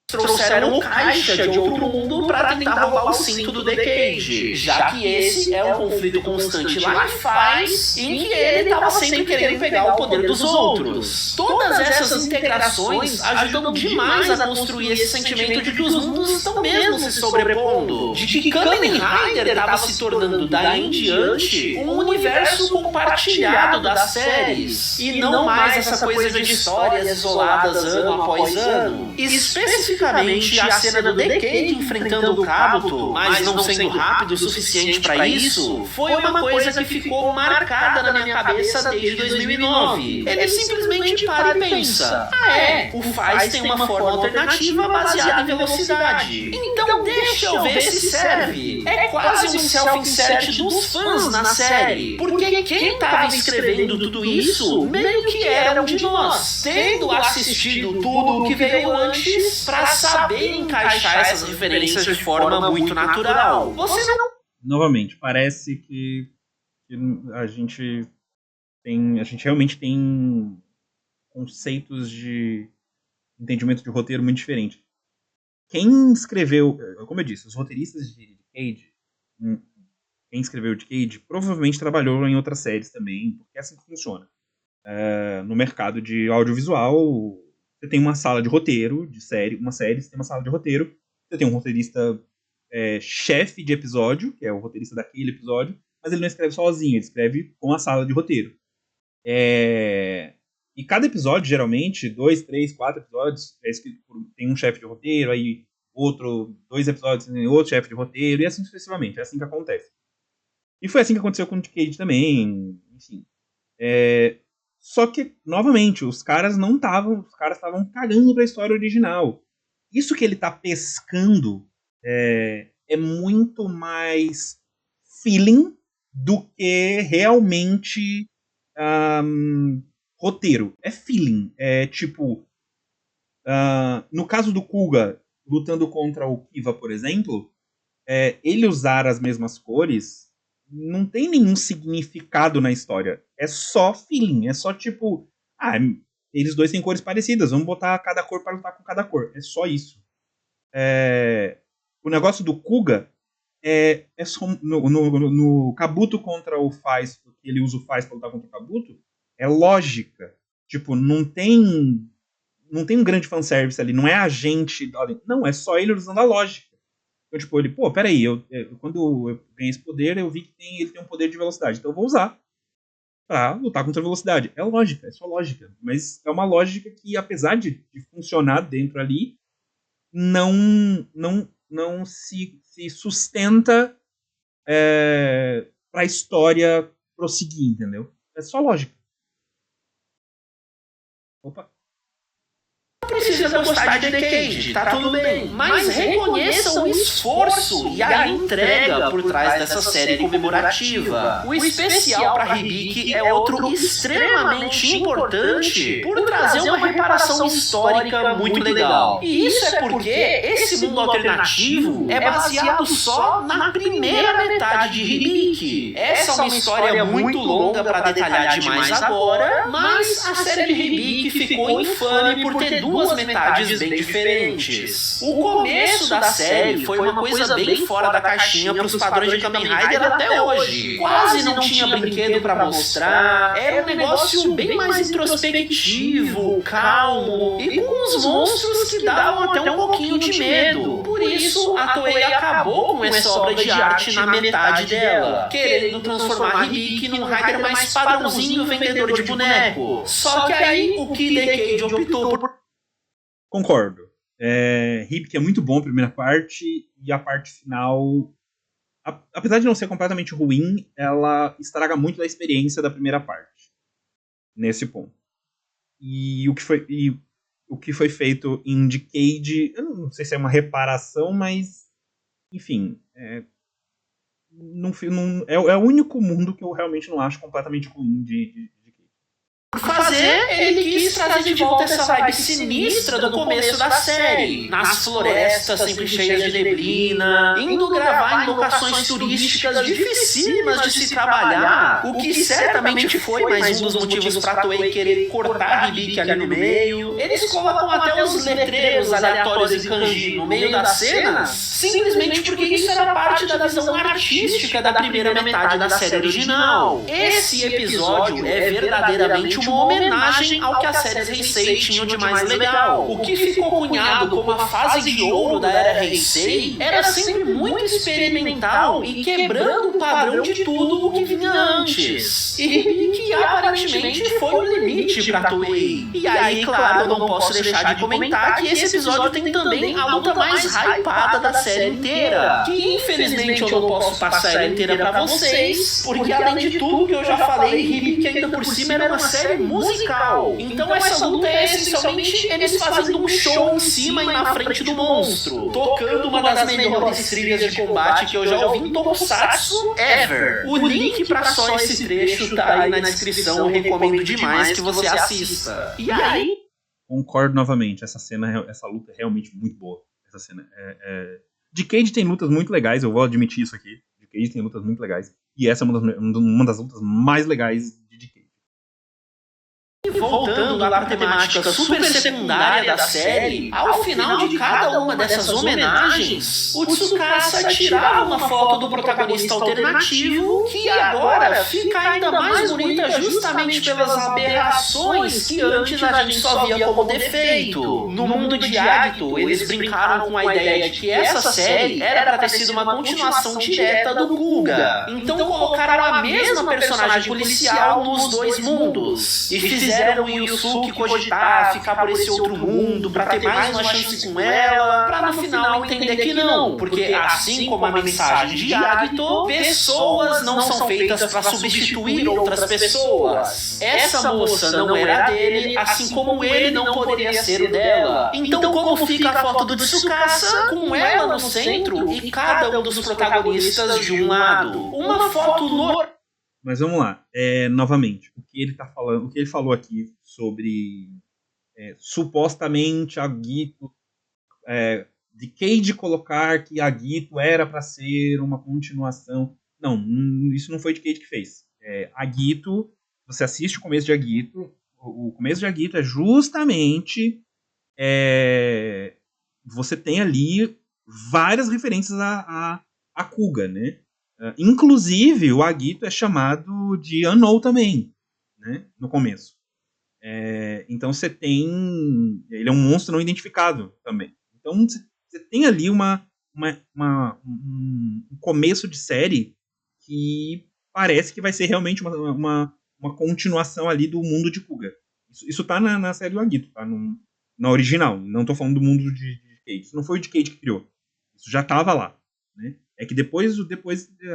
Trouxeram o Caixa de outro mundo pra tentar roubar o cinto do Decade, já que esse é um conflito constante lá que faz, em que ele tava sempre querendo pegar o poder dos outros. Todas essas integrações ajudam demais a construir esse sentimento de que os mundos estão mesmo se sobrepondo, de que Kamen Rider tava se tornando daí em diante um universo compartilhado das séries, e não mais essa coisa de histórias isoladas ano após ano. Especificamente a cena do Decade enfrentando o Kabuto, mas não sendo rápido o suficiente pra isso, foi uma coisa que ficou marcada na minha cabeça desde 2009. Ele simplesmente para e pensa: o Faiz tem uma forma alternativa baseada em velocidade. Então deixa eu ver se serve. É quase um self-insert dos fãs na série, porque quem tava escrevendo tudo isso meio que era um de nós, tendo assistido tudo o que veio antes pra saber encaixar essas referências de forma muito natural. Você não... Novamente, parece que a gente realmente tem conceitos de entendimento de roteiro muito diferentes. Quem escreveu, como eu disse, os roteiristas de Decade, quem escreveu Decade provavelmente trabalhou em outras séries também, porque é assim que funciona. No mercado de audiovisual, você tem uma sala de roteiro de série, você tem uma sala de roteiro, você tem um roteirista chefe de episódio, que é o roteirista daquele episódio, mas ele não escreve sozinho, ele escreve com a sala de roteiro. E cada episódio, geralmente, 2, 3, 4 episódios, é escrito tem um chefe de roteiro, aí 2 episódios tem outro chefe de roteiro, e assim sucessivamente, é assim que acontece. E foi assim que aconteceu com o Decade também, enfim. Só que, novamente, os caras estavam cagando pra história original. Isso que ele tá pescando é muito mais feeling do que realmente roteiro. É feeling. É tipo, no caso do Kuga lutando contra o Kiva, por exemplo, ele usar as mesmas cores não tem nenhum significado na história. É só feeling. É só tipo, eles dois têm cores parecidas, vamos botar cada cor para lutar com cada cor. É só isso. O negócio do Kuga é só no Kabuto contra o Faiz, porque ele usa o Faiz para lutar contra o Kabuto, é lógica. Tipo, não tem um grande fanservice ali, não é a gente... Não, é só ele usando a lógica. Então, tipo, ele, peraí, quando eu ganhei esse poder, eu vi que ele tem um poder de velocidade, então eu vou usar pra lutar contra a velocidade. É lógica, é só lógica. Mas é uma lógica que, apesar de funcionar dentro ali, não se sustenta pra história prosseguir, entendeu? É só lógica. Opa. Precisa gostar de Decade, tá tudo bem, mas reconheça o esforço e a entrega por trás dessa série comemorativa. O especial para Hibiki é outro extremamente importante por trazer uma reparação histórica muito legal. E isso é porque esse mundo alternativo é baseado só na primeira metade de Hibiki. Essa é uma história muito longa para detalhar demais agora, mas a série de Hibiki ficou infame por ter duas duas metades bem diferentes. O começo da série foi uma coisa bem fora da caixinha pros padrões de Kamen Rider até hoje. Quase não tinha brinquedo pra mostrar, era um negócio bem mais introspectivo, calmo, e com uns monstros que davam até um pouquinho de medo. Por isso, a Toei acabou com essa obra de arte na metade dela, querendo transformar Hibiki num Rider mais padrãozinho vendedor de boneco. Só que aí o Kid Decade optou por... Concordo. Hibiki é muito bom a primeira parte, e a parte final, apesar de não ser completamente ruim, ela estraga muito da experiência da primeira parte, nesse ponto. E o que foi feito em Decade, eu não sei se é uma reparação, mas enfim, é o único mundo que eu realmente não acho completamente ruim de Decade. Por fazer, ele quis trazer de volta essa vibe sinistra do começo da série, nas florestas sempre cheias de neblina, indo gravar em locações turísticas dificílimas de se trabalhar, o que certamente foi mais um dos motivos pra Toei querer cortar Hibiki ali no meio. Eles colocam até os letreiros aleatórios em kanji no meio das cenas, simplesmente porque isso era parte da visão artística da primeira metade da série original. Esse episódio é verdadeiramente uma homenagem ao que as séries Heisei tinham de mais legal. O que ficou cunhado como a fase de ouro da era Heisei era sempre muito experimental e quebrando o padrão de tudo o que vinha antes. E que aparentemente foi o limite pra Toei. E aí, claro, eu não posso deixar de comentar que esse episódio tem também a luta mais hypada da série inteira, que infelizmente eu não posso passar ela inteira pra vocês, porque além de tudo que eu já falei, Hibiki ainda por cima era uma série musical. Então essa luta é essencialmente eles fazendo um show em cima e na frente do monstro, tocando uma das melhores trilhas de combate que eu já ouvi em Tokusatsu ever. O link pra só esse trecho tá aí na descrição, eu recomendo demais que você assista. E aí... Concordo novamente, essa luta é realmente muito boa. Essa cena Decade tem lutas muito legais, eu vou admitir isso aqui. Decade tem lutas muito legais, e essa é uma das lutas mais legais de Decade. Voltando lá para a temática super secundária da série, ao final de cada uma dessas homenagens, o Tsukasa tirava uma foto do protagonista alternativo, que agora fica ainda mais bonita justamente pelas aberrações que antes a gente só via como defeito. No mundo de Agito, eles brincaram com a ideia de que essa série era para ter sido uma continuação direta do Kuga. Então colocaram a mesma personagem policial nos dois mundos, e fizeram o Yusuke cogitar ficar por esse outro mundo pra ter mais uma chance com ela, pra no final entender que não, porque assim como a mensagem de Agito, pessoas não são feitas pra substituir outras pessoas. Essa moça não era dele, assim como ele não poderia ser o dela. Então como fica a foto do Tsukasa com ela no centro e cada um dos protagonistas de um lado? Uma foto normal. Mas vamos lá, novamente, o que ele falou aqui sobre supostamente a Agito, Decade colocar que a Agito era para ser uma continuação. Não, isso não foi Decade que fez. Agito, você assiste o começo de Agito, o começo de Agito é justamente você tem ali várias referências a Kuga, né? Inclusive, o Agito é chamado de Unknown também, né, no começo. Então você tem... Ele é um monstro não identificado também. Então você tem ali um começo de série que parece que vai ser realmente uma continuação ali do mundo de Kuga. Isso tá na série do Agito, tá na original. Não tô falando do mundo de Decade. Isso não foi o Decade que criou. Isso já tava lá, né? É que depois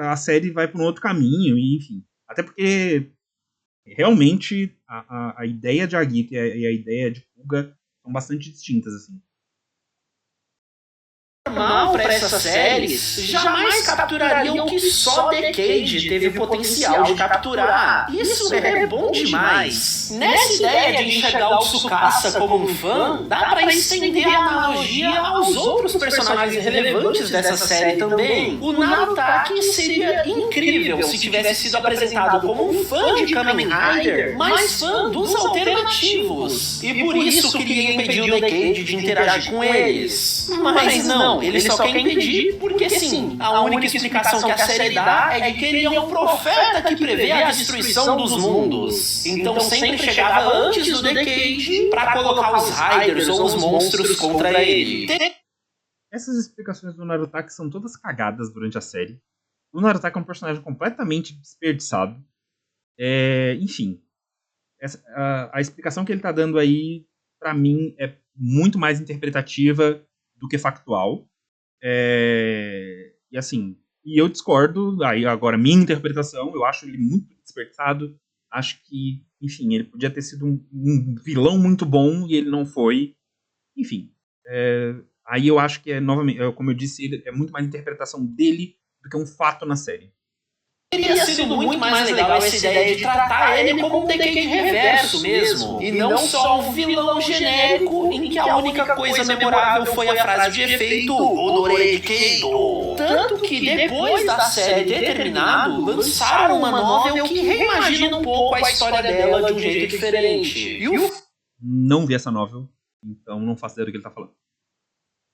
a série vai para um outro caminho, e enfim. Até porque realmente a ideia de Agito e a ideia de Kuga são bastante distintas, assim. mal pra essas séries jamais capturariam o que só Decade teve potencial de capturar. Isso é bom demais. Nessa ideia de enxergar o Tsukasa como um fã, dá pra estender a analogia aos outros personagens relevantes dessa série também. O Narutaki seria incrível se tivesse sido apresentado como um fã de Kamen Rider, mas fã dos alternativos. E por isso queria impedir o Decade de interagir com eles. Mas não, ele só quer impedir porque sim, a única explicação que a série dá é que ele é um profeta que prevê a destruição dos mundos. Então sempre chegava antes do Decade pra colocar os Riders ou os monstros contra ele. Essas explicações do Narutaki são todas cagadas durante a série. O Narutaki é um personagem completamente desperdiçado. Enfim, a explicação que ele tá dando aí, pra mim, é muito mais interpretativa do que factual. E assim, eu discordo, aí agora minha interpretação, eu acho ele muito desperdiçado. Acho que, enfim, ele podia ter sido um vilão muito bom e ele não foi. Enfim, aí eu acho que novamente, como eu disse, é muito mais interpretação dele do que um fato na série. Teria sido muito mais legal essa ideia de tratar ele como um Decade reverso mesmo, e não só um vilão genérico em que a única coisa memorável foi a frase de efeito Honorei Keido. Tanto que depois da série ter terminado, lançaram uma novel que reimagina um pouco a história dela de um jeito diferente. Não vi essa novel, então não faço ideia do que ele tá falando.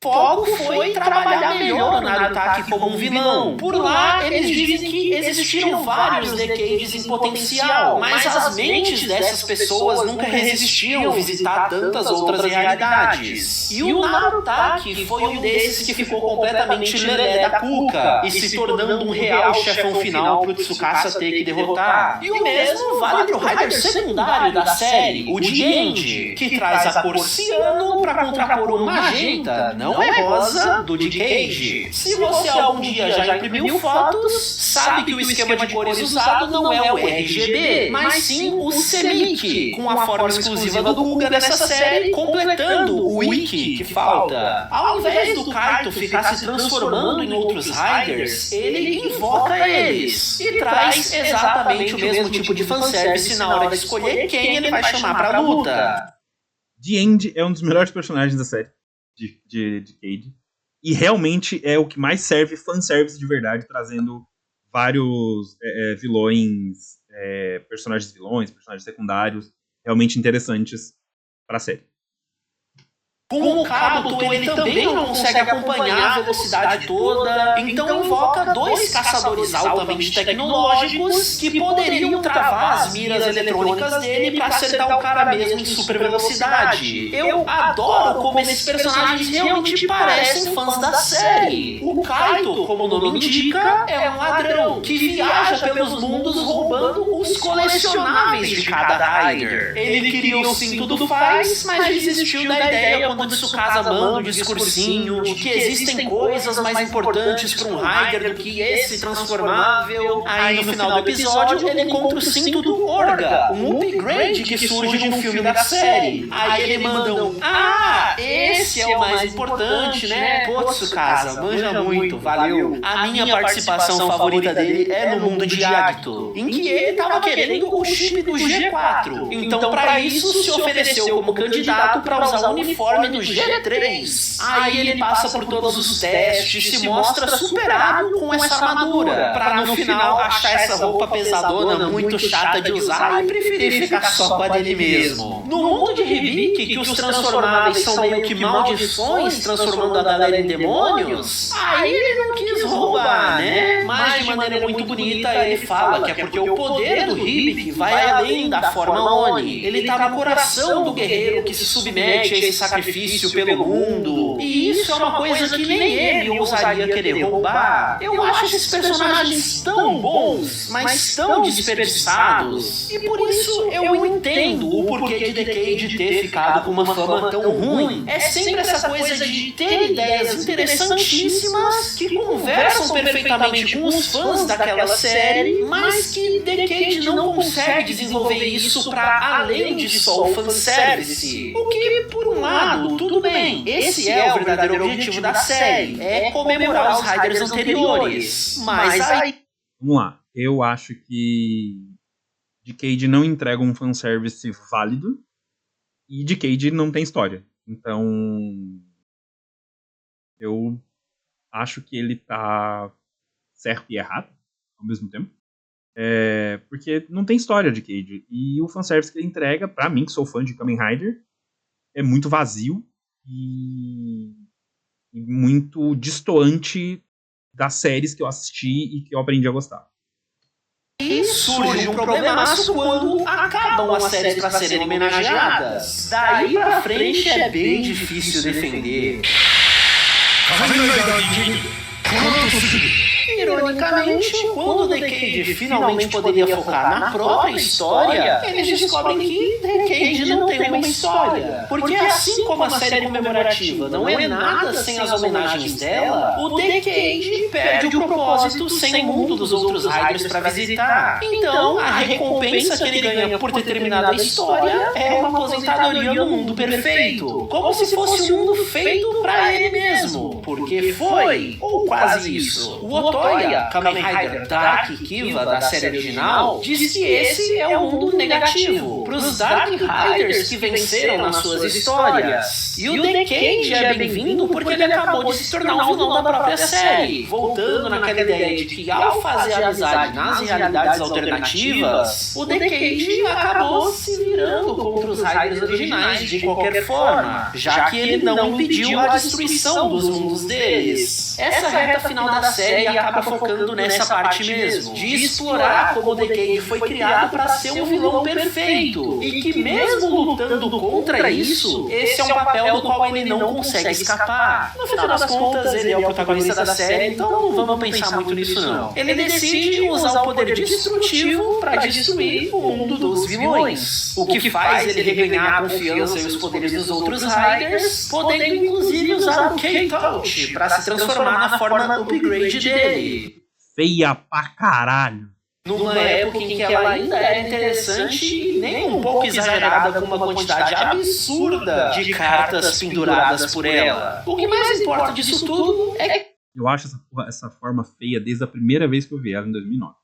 O foco foi trabalhar melhor o Narutaki como um vilão. Por lá, eles dizem que existiram vários Decades em potencial, mas as mentes dessas pessoas nunca resistiam a visitar tantas outras realidades. E o Narutaki foi um desses que ficou completamente lelé da cuca e se tornando um real chefão final pro Tsukasa ter que derrotar. E o mesmo vale pro Rider secundário da série, o Diendi, que traz a cor ciano pra contrapor o magenta, não é rosa, do Decade. Se você algum dia já imprimiu fotos, sabe que o esquema de cores usado não é o RGB, mas sim o CMYK, com a forma exclusiva do Kuga nessa série, completando o Wiki que falta. Ao invés do Kaito ficar se transformando em outros Riders, ele invoca eles e traz exatamente o mesmo tipo de fanservice na hora de escolher quem ele vai chamar pra luta. Diendi é um dos melhores personagens da série de Cade. E realmente é o que mais serve fanservice de verdade, trazendo vários vilões, personagens secundários, realmente interessantes pra série. Com o Kabuto, ele também não consegue acompanhar a velocidade toda, então invoca dois caçadores altamente tecnológicos que poderiam travar as miras eletrônicas dele para acertar o cara mesmo em super velocidade. Eu adoro como esses personagens realmente parecem fãs da série. O Kaito, como o nome indica, é um ladrão que viaja pelos mundos roubando os colecionáveis de cada Rider. Ele queria o cinto do Faz, mas desistiu da ideia quando o Tsukasa manda um discursinho de que existem coisas mais importantes para um Rider do que esse transformável. Aí no final do episódio ele encontra o cinto do Orga, um upgrade que surge de um filme da série. Aí ele manda esse é o mais importante, né? Pô, Tsukasa, manja muito, valeu. A minha participação favorita dele é no mundo de Agito, em que ele tava querendo o chip do G4. Então para isso se ofereceu como candidato para usar o uniforme do G3. Aí ele passa por todos os testes, se mostra superado com essa armadura, pra no final achar essa roupa pesadona muito chata de usar e preferir ficar só com a dele mesmo. No mundo de Hibiki, que os transformáveis são meio que maldições, transformando a galera em demônios, aí ele não quis roubar, né? Mas de maneira muito bonita ele fala que é porque o poder do Hibiki vai além da forma Oni. Ele tá no coração do guerreiro que se submete a esse sacrifício pelo mundo. E isso é uma coisa que nem ele ousaria querer roubar. Eu acho esses personagens tão bons, mas tão desperdiçados. E por isso eu entendo o porquê de Decade ter ficado com uma fama tão ruim. É sempre essa coisa de ter ideias interessantíssimas que conversam perfeitamente com os fãs daquela série, mas que Decade não consegue desenvolver isso pra além de só o fanservice. O que, por um lado, tudo bem. Esse é o verdadeiro objetivo da série, é comemorar os Riders anteriores. Mas aí... Vamos lá. Eu acho que Decade não entrega um fanservice válido e Decade não tem história. Então, eu acho que ele tá certo e errado ao mesmo tempo. Porque não tem história Decade. E o fanservice que ele entrega, pra mim, que sou fã de Kamen Rider, é muito vazio e muito destoante das séries que eu assisti e que eu aprendi a gostar. E surge um problemaço quando acabam as séries para serem homenageadas. Daí pra frente é bem difícil defender. Ironicamente, quando Decade finalmente poderia focar na própria história, eles descobrem que Decade não tem uma história. Porque assim como a série comemorativa não é nada sem as homenagens dela, o Decade perde o propósito sem o mundo dos outros Riders pra visitar. Então, a recompensa que ele ganha por ter terminado a história é uma aposentadoria no mundo perfeito. Como se fosse um mundo feito pra ele mesmo. Porque foi, ou quase isso. O Otoya, Kamen Rider Dark Kiva da série original, diz que esse é o mundo negativo pros Dark Riders que venceram nas suas histórias. E o Decade é bem-vindo porque ele acabou de se tornar um vilão da própria série, voltando naquela ideia de que ao fazer amizade nas realidades alternativas, o Decade acabou se virando contra os Riders originais de qualquer forma, já que ele não impediu a destruição dos mundos deles. Essa reta final da série acaba focando nessa parte mesmo, de explorar como o Decade foi criado para ser um vilão perfeito, e que mesmo lutando contra isso, esse é um papel do qual ele não consegue escapar. No final das contas, ele é o protagonista da série, então não vamos pensar muito nisso não. Ele decide usar o poder destrutivo para destruir o mundo dos vilões, o que faz ele reganhar a confiança e os poderes dos outros Riders, podendo inclusive usar o K-Touch para se transformar na forma upgrade dele. Feia pra caralho. Numa época em que ela ainda era interessante e nem um pouco exagerada com uma quantidade absurda de cartas penduradas por ela. O que mais importa disso tudo é Eu acho essa forma feia desde a primeira vez que eu vi ela, em 2009.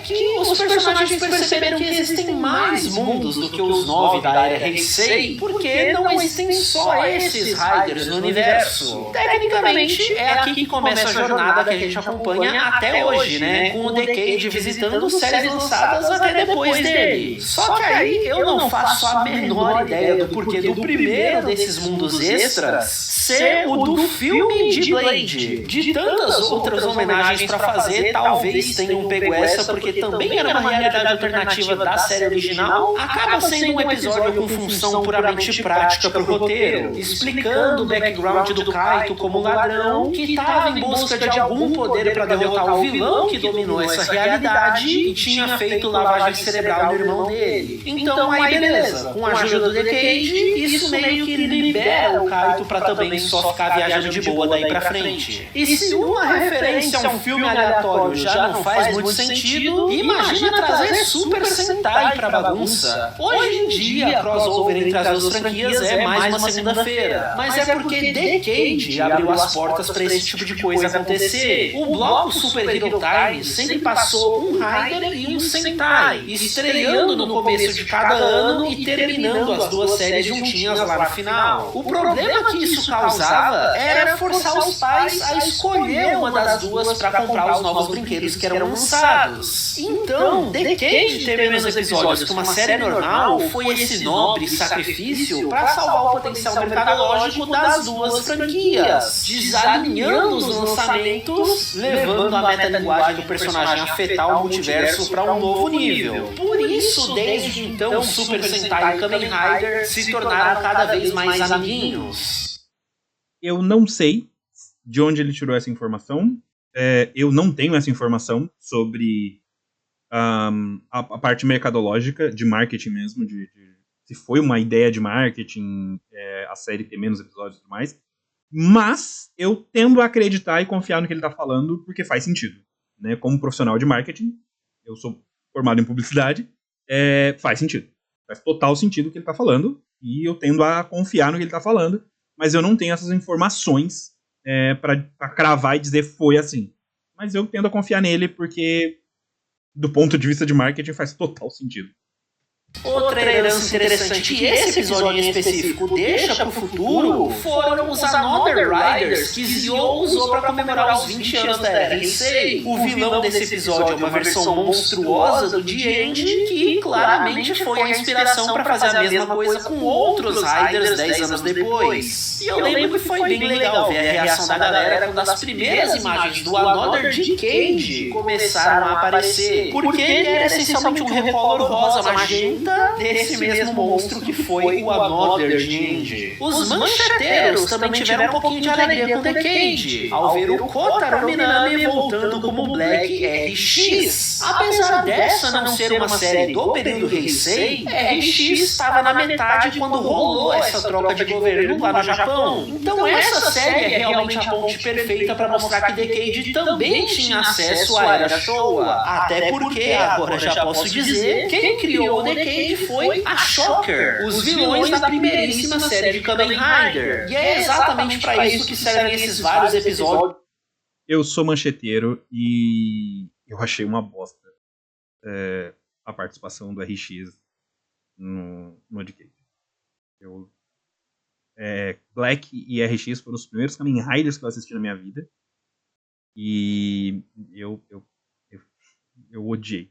que os personagens perceberam que existem mais mundos do que os 9 da era Heisei, porque não existem só esses Riders no universo. Tecnicamente, é aqui que começa a jornada que a gente acompanha até hoje, né? Com o Decade visitando séries lançadas até depois dele. Só que aí eu não faço a menor ideia do porquê do primeiro desses mundos extras ser o do filme de Blade. De tantas outras homenagens pra fazer, talvez tenham pego essa porque também era uma realidade alternativa da série original, acaba sendo um episódio com função puramente prática pro roteiro, explicando o background do Kaito como um ladrão que estava em busca de algum poder para derrotar o vilão que dominou essa realidade e tinha feito lavagem cerebral no irmão dele. Então aí beleza, com a ajuda do Decade, isso meio que libera o Kaito pra também só ficar viajando de boa daí pra frente. E se uma referência a um filme aleatório já não faz muito sentido, imagina trazer Super Sentai pra bagunça. Hoje em dia, crossover entre as duas franquias é mais uma segunda-feira. Mas é porque Decade abriu as portas pra esse tipo de coisa acontecer. O bloco Super Hero Time sempre passou um Rider e um Sentai, estreando no começo de cada ano e terminando as duas séries juntinhas lá no final. O problema que isso causava era forçar os pais a escolher uma das duas pra comprar os novos brinquedos que eram lançados. Então, Decade ter menos episódios que uma série normal foi esse nobre sacrifício para salvar o potencial mercadológico das duas franquias, desalinhando os lançamentos, levando a metalinguagem do personagem a afetar o multiverso para um novo nível. Por isso, desde então, Super Sentai e Kamen Rider se tornaram cada vez mais amiguinhos. Eu não sei de onde ele tirou essa informação. Eu não tenho essa informação sobre a parte mercadológica, de marketing mesmo, de se foi uma ideia de marketing, a série ter menos episódios e tudo mais. Mas eu tendo a acreditar e confiar no que ele tá falando, porque faz sentido. Né? Como profissional de marketing, eu sou formado em publicidade, faz sentido. Faz total sentido o que ele tá falando, e eu tendo a confiar no que ele tá falando, mas eu não tenho essas informações pra cravar e dizer foi assim. Mas eu tendo a confiar nele, porque do ponto de vista de marketing faz total sentido. Outra herança interessante que esse episódio em específico deixa pro futuro foram os Another Riders que Zio usou pra comemorar os 20 anos da Era Heisei. O vilão desse episódio é uma versão monstruosa do The End que claramente foi a inspiração pra fazer a mesma coisa com outros Riders 10 anos depois. E eu lembro que foi bem legal ver a reação da galera quando as primeiras imagens do Another Decade começaram a aparecer, porque ele era essencialmente um recolor rosa magenta desse mesmo monstro que foi o Another Decade. Os mancheteiros também tiveram um pouquinho de alegria com Decade ao ver o Kotaro Minami voltando como Black RX. Apesar dessa não ser uma série do período Heisei, RX estava na metade quando rolou essa troca de governo lá no Japão. Então essa série é realmente a ponte perfeita para mostrar que Decade também tinha acesso à Era Showa. Até porque, agora já posso dizer, quem criou o Decade foi a Shocker, os vilões da primeiríssima série de Kamen Rider. E é exatamente pra isso que servem esses vários episódios. Eu sou mancheteiro e eu achei uma bosta a participação do RX no Decade. Black e RX foram os primeiros Kamen Riders que eu assisti na minha vida. E eu odiei.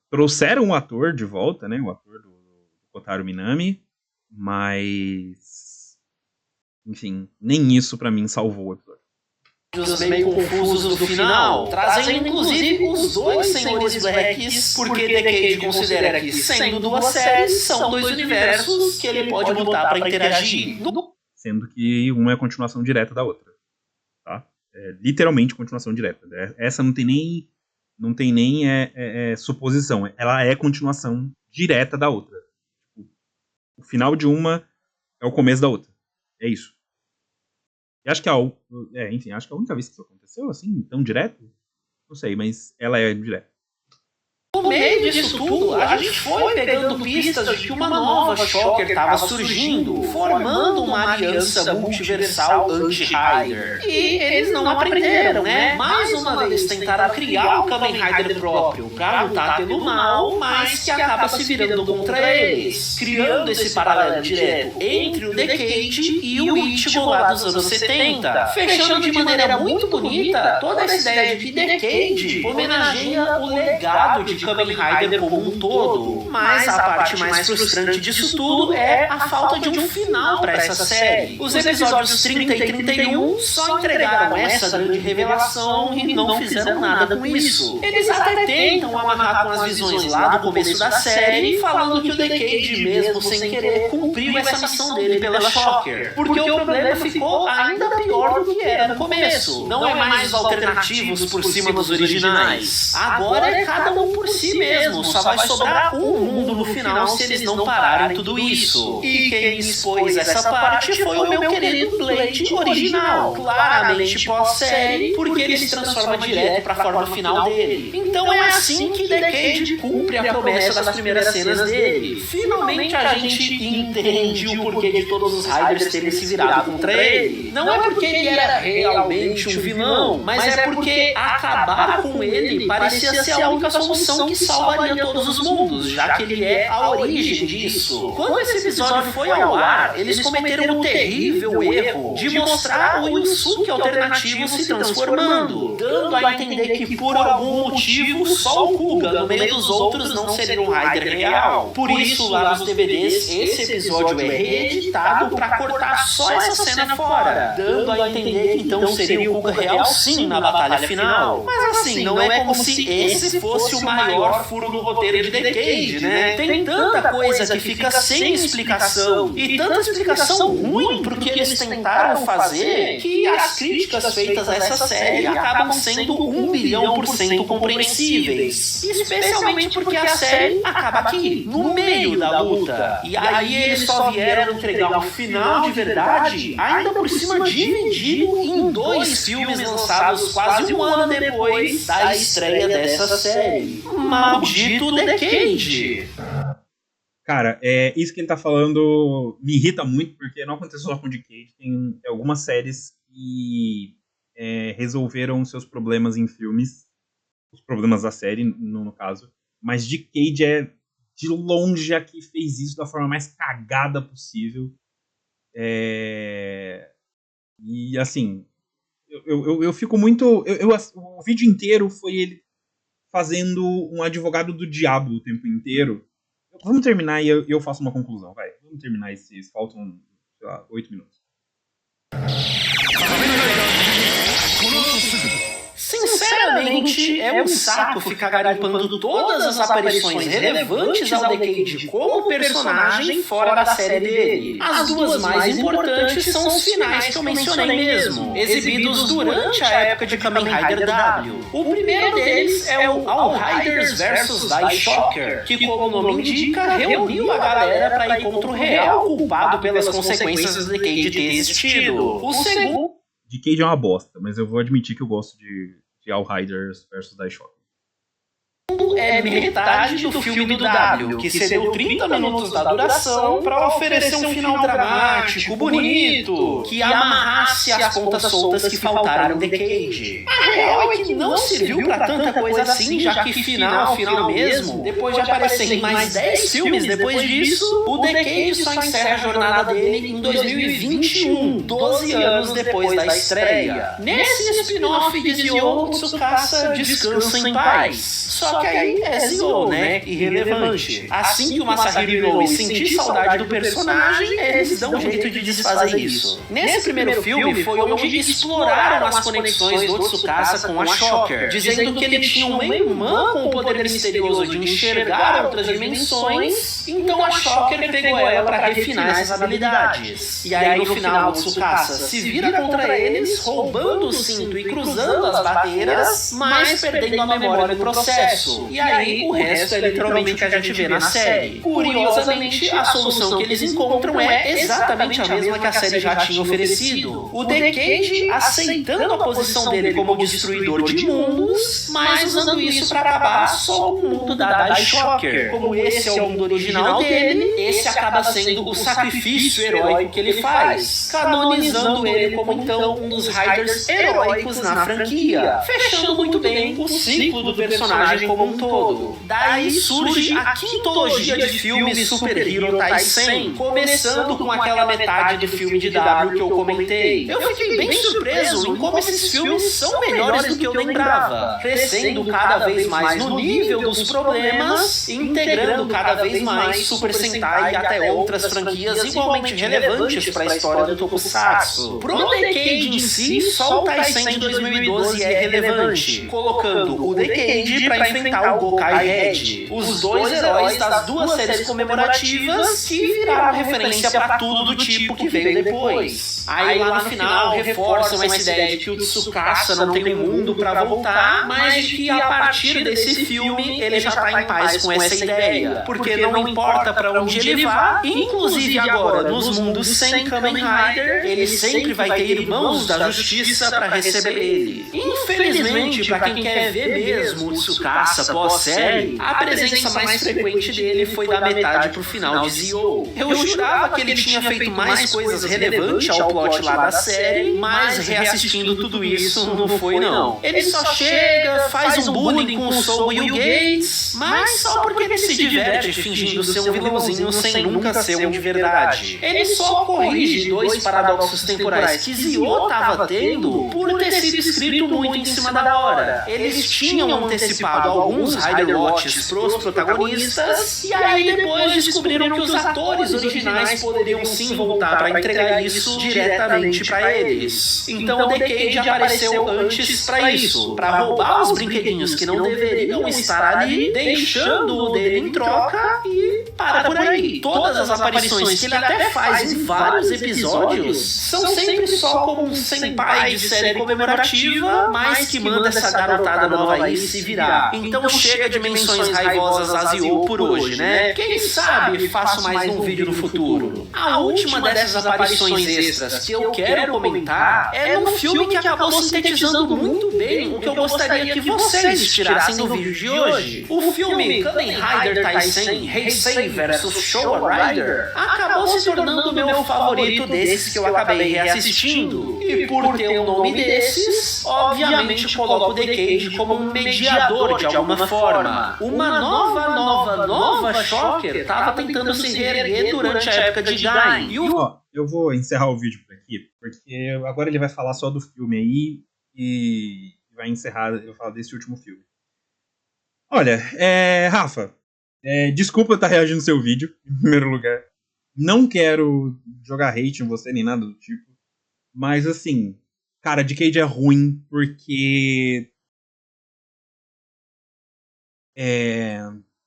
Trouxeram um ator de volta, né? O ator do Kotaro Minami, mas enfim, nem isso pra mim salvou o episódio. Os meio confusos do final, trazendo inclusive os dois senhores Blacks, porque Decade considera que, sendo duas séries, são dois universos que ele pode botar pra interagir. Sendo que uma é a continuação direta da outra, tá? Literalmente continuação direta. Essa não tem nem suposição. Ela é continuação direta da outra. O final de uma é o começo da outra. É isso. E acho que acho que a única vez que isso aconteceu, assim, tão direto, não sei, mas ela é direta. No meio disso tudo, a gente foi pegando pistas de que uma nova Shocker estava surgindo, formando uma aliança multiversal anti-Rider. E eles não aprenderam, né? Mais uma vez tentaram criar um Kamen Rider próprio pra lutar pelo mal, mas que acaba se virando contra eles, criando esse paralelo direto entre o Decade e o Ichigo lá dos anos 70, fechando de maneira muito bonita toda essa ideia de que Decade homenageia o legado de Kamen Rider como um todo, mas a parte mais frustrante disso tudo é a falta de um final para essa série. Os episódios 30 e 31 só entregaram essa grande revelação e não fizeram nada com isso. Eles até tentam amarrar com as visões lá do começo da série, falando que o Decade, mesmo sem querer, cumpriu essa missão dele pela Shocker, porque o problema ficou ainda pior do que era no começo. Não é mais os alternativos por cima dos originais. Agora é cada um por si mesmo, só vai sobrar um mundo no final se eles não pararem tudo isso. E quem expôs essa parte foi o meu querido Blade original, claramente pós-série, porque ele se transforma direto pra forma final dele. Então é assim que Decade cumpre a promessa das primeiras cenas dele. Finalmente a gente entende o porquê de todos os Riders terem se virado contra ele. Não é porque ele era realmente um vilão, mas é porque acabar com ele parecia ser a única solução que salvaria todos os mundos, já que ele é a origem disso. Quando esse episódio foi ao ar, eles cometeram um terrível erro de mostrar o Yusuke alternativo se transformando, dando a entender que por algum motivo só o Kuga no meio dos outros não seria um Rider real. Por isso, lá nos DVDs, esse episódio é reeditado pra cortar só essa cena fora, dando a entender que então seria o Kuga real sim na batalha final. Mas assim, não é como se esse fosse o maior furo do roteiro de Decade, né? Tem tanta coisa que fica sem explicação, e tanta explicação ruim pro que eles eles tentaram fazer que as críticas feitas a essa série acabam sendo 1.000.000% compreensíveis. Especialmente porque a série acaba aqui, no meio da luta. E aí eles só vieram entregar um final de verdade, ainda por cima dividido em 2 filmes lançados quase um ano depois da estreia dessa série. Maldito Decade! Cara, isso que ele tá falando me irrita muito, porque não aconteceu só com o Decade. Tem algumas séries que resolveram seus problemas em filmes, os problemas da série, no caso. Mas Decade é, de longe, a que fez isso da forma mais cagada possível. E, assim, eu fico muito... o vídeo inteiro foi ele fazendo um advogado do diabo o tempo inteiro. Vamos terminar e eu faço uma conclusão, vai. Vamos terminar esses... Faltam, sei lá, 8 minutos. Sinceramente, é um saco ficar garimpando todas as aparições relevantes ao Decade como personagem fora da série dele. As duas mais importantes são os finais que eu mencionei mesmo, exibidos durante a época de Kamen Rider W. O primeiro deles é o All Riders vs Die Shocker, que, como o nome indica, reuniu a galera para encontro real culpado pelas consequências do Decade ter existido. O segundo... Decade é uma bosta, mas eu vou admitir que eu gosto de All Riders vs Die Shocker. É metade do filme do W, que cedeu 30 minutos da duração para oferecer um final dramático, bonito, que amarrasse as pontas soltas que faltaram em Decade. A real é que não serviu para tanta coisa assim, já que final mesmo, depois de aparecer em mais 10 filmes depois disso, o Decade só encerra a jornada dele em 2021, 12 anos depois da estreia. Nesse spin-off de Zio, Tsukasa descansa em paz. Só que aí é Zio, né? Irrelevante. Assim que o Masahiro Inoue sentir saudade do personagem, eles dão um jeito de desfazer isso. Nesse primeiro filme foi onde exploraram as conexões do Tsukasa com a Shocker, dizendo que ele tinha uma irmã com o poder misterioso de enxergar outras dimensões, então a Shocker pegou ela para refinar essas habilidades. E aí no final o Tsukasa se vira contra eles, roubando o cinto e cruzando as barreiras, mas perdendo a memória no processo. E aí o resto é literalmente o que a gente vê na série. Curiosamente, a solução que eles encontram é exatamente a mesma que a série já tinha oferecido. O Decade aceitando a posição dele como destruidor de mundos, mas usando isso para acabar só com o mundo da Die Shocker. Como esse é o mundo original dele, esse acaba sendo o sacrifício heróico que ele faz, canonizando ele como então um dos Riders heróicos na franquia, fechando muito bem o ciclo do personagem como um todo. Daí surge a quintologia de filmes Super Hero Taisen, começando com aquela metade do filme de W que eu comentei. Eu fiquei bem surpreso em como esses filmes são melhores do que eu lembrava, crescendo cada vez mais no nível dos problemas, integrando cada vez mais Super Sentai e até outras franquias igualmente relevantes para a história do Tokusatsu. Pro Decade em si, só o Taisen de 2012 é relevante, colocando o Decade para enfrentar o Gokai Red, os dois heróis das duas séries comemorativas que viraram referência para tudo do tipo que veio depois. Aí lá no final reforçam essa ideia de que o Tsukasa não tem um mundo para voltar, mas de que a partir desse filme ele já tá em paz com essa ideia, porque não importa para onde ele vá, inclusive agora nos mundos sem Kamen Rider, ele sempre vai ter irmãos da justiça para receber ele. Infelizmente, para quem quer ver mesmo o Tsukasa pós-série, a presença mais frequente dele foi da metade pro final de Zio. Eu jurava que ele tinha feito mais coisas relevantes ao plot lá da série, mas reassistindo tudo isso não foi não. Ele só chega, faz um bullying com o Soul e o Gates, mas só porque ele se diverte fingindo ser um vilãozinho sem nunca ser um de verdade. Ele só corrige 2 paradoxos temporais que Zio tava tendo por ter sido escrito muito em cima da hora. Eles tinham antecipado alguns Rider Watches pros protagonistas, e aí depois descobriram que os atores originais poderiam sim voltar para entregar isso diretamente para eles. Então o Decade apareceu antes para isso, para roubar os brinquedinhos que não deveriam estar ali, deixando o dele em troca e Para por aí. Todas as aparições que ele até faz em vários episódios são sempre só como um senpai de série comemorativa, mas que manda essa garotada nova aí se virar. Então chega de menções raivosas a Zio por hoje, né? Quem sabe faço mais um vídeo no futuro. A última dessas aparições extras que eu quero comentar é num filme que acabou sintetizando muito bem o que eu gostaria que vocês tirassem do vídeo de hoje. O filme Kamen Rider Taisen Heisei vs Showa Rider acabou se tornando o meu favorito desses que eu acabei reassistindo. E por ter um nome desses, obviamente coloco o Decade como um mediador de alguma forma. Uma nova Shocker tava tentando se reerguer durante a época de Gain. Eu vou encerrar o vídeo por aqui, porque agora ele vai falar só do filme aí e vai encerrar, eu falo desse último filme. Olha, Rafa, desculpa eu estar reagindo no seu vídeo, em primeiro lugar. Não quero jogar hate em você nem nada do tipo. Mas assim, cara, Decade é ruim porque...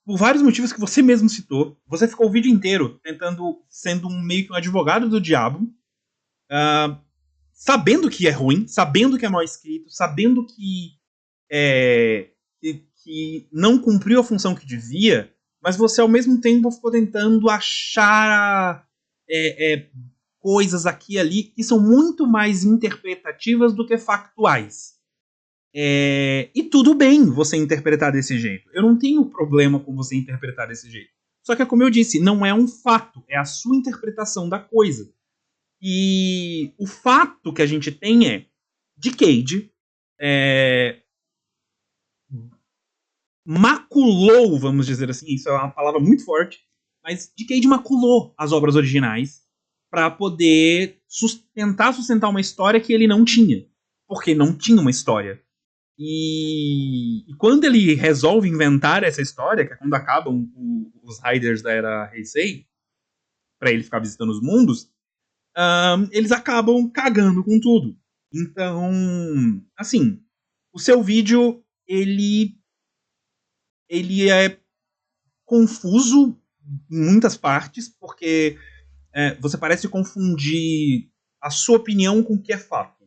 por vários motivos que você mesmo citou. Você ficou o vídeo inteiro sendo meio que um advogado do diabo. Sabendo que é ruim, sabendo que é mal escrito, sabendo que não cumpriu a função que devia, mas você ao mesmo tempo ficou tentando achar coisas aqui e ali que são muito mais interpretativas do que factuais. E tudo bem você interpretar desse jeito. Eu não tenho problema com você interpretar desse jeito. Só que, como eu disse, não é um fato, é a sua interpretação da coisa. E o fato que a gente tem é Decade maculou, vamos dizer assim, isso é uma palavra muito forte, mas Decade maculou as obras originais para poder sustentar uma história que ele não tinha. Porque não tinha uma história. E quando ele resolve inventar essa história, que é quando acabam os Riders da era Heisei, para ele ficar visitando os mundos, eles acabam cagando com tudo. Então, assim, o seu vídeo, ele é confuso em muitas partes, porque você parece confundir a sua opinião com o que é fato.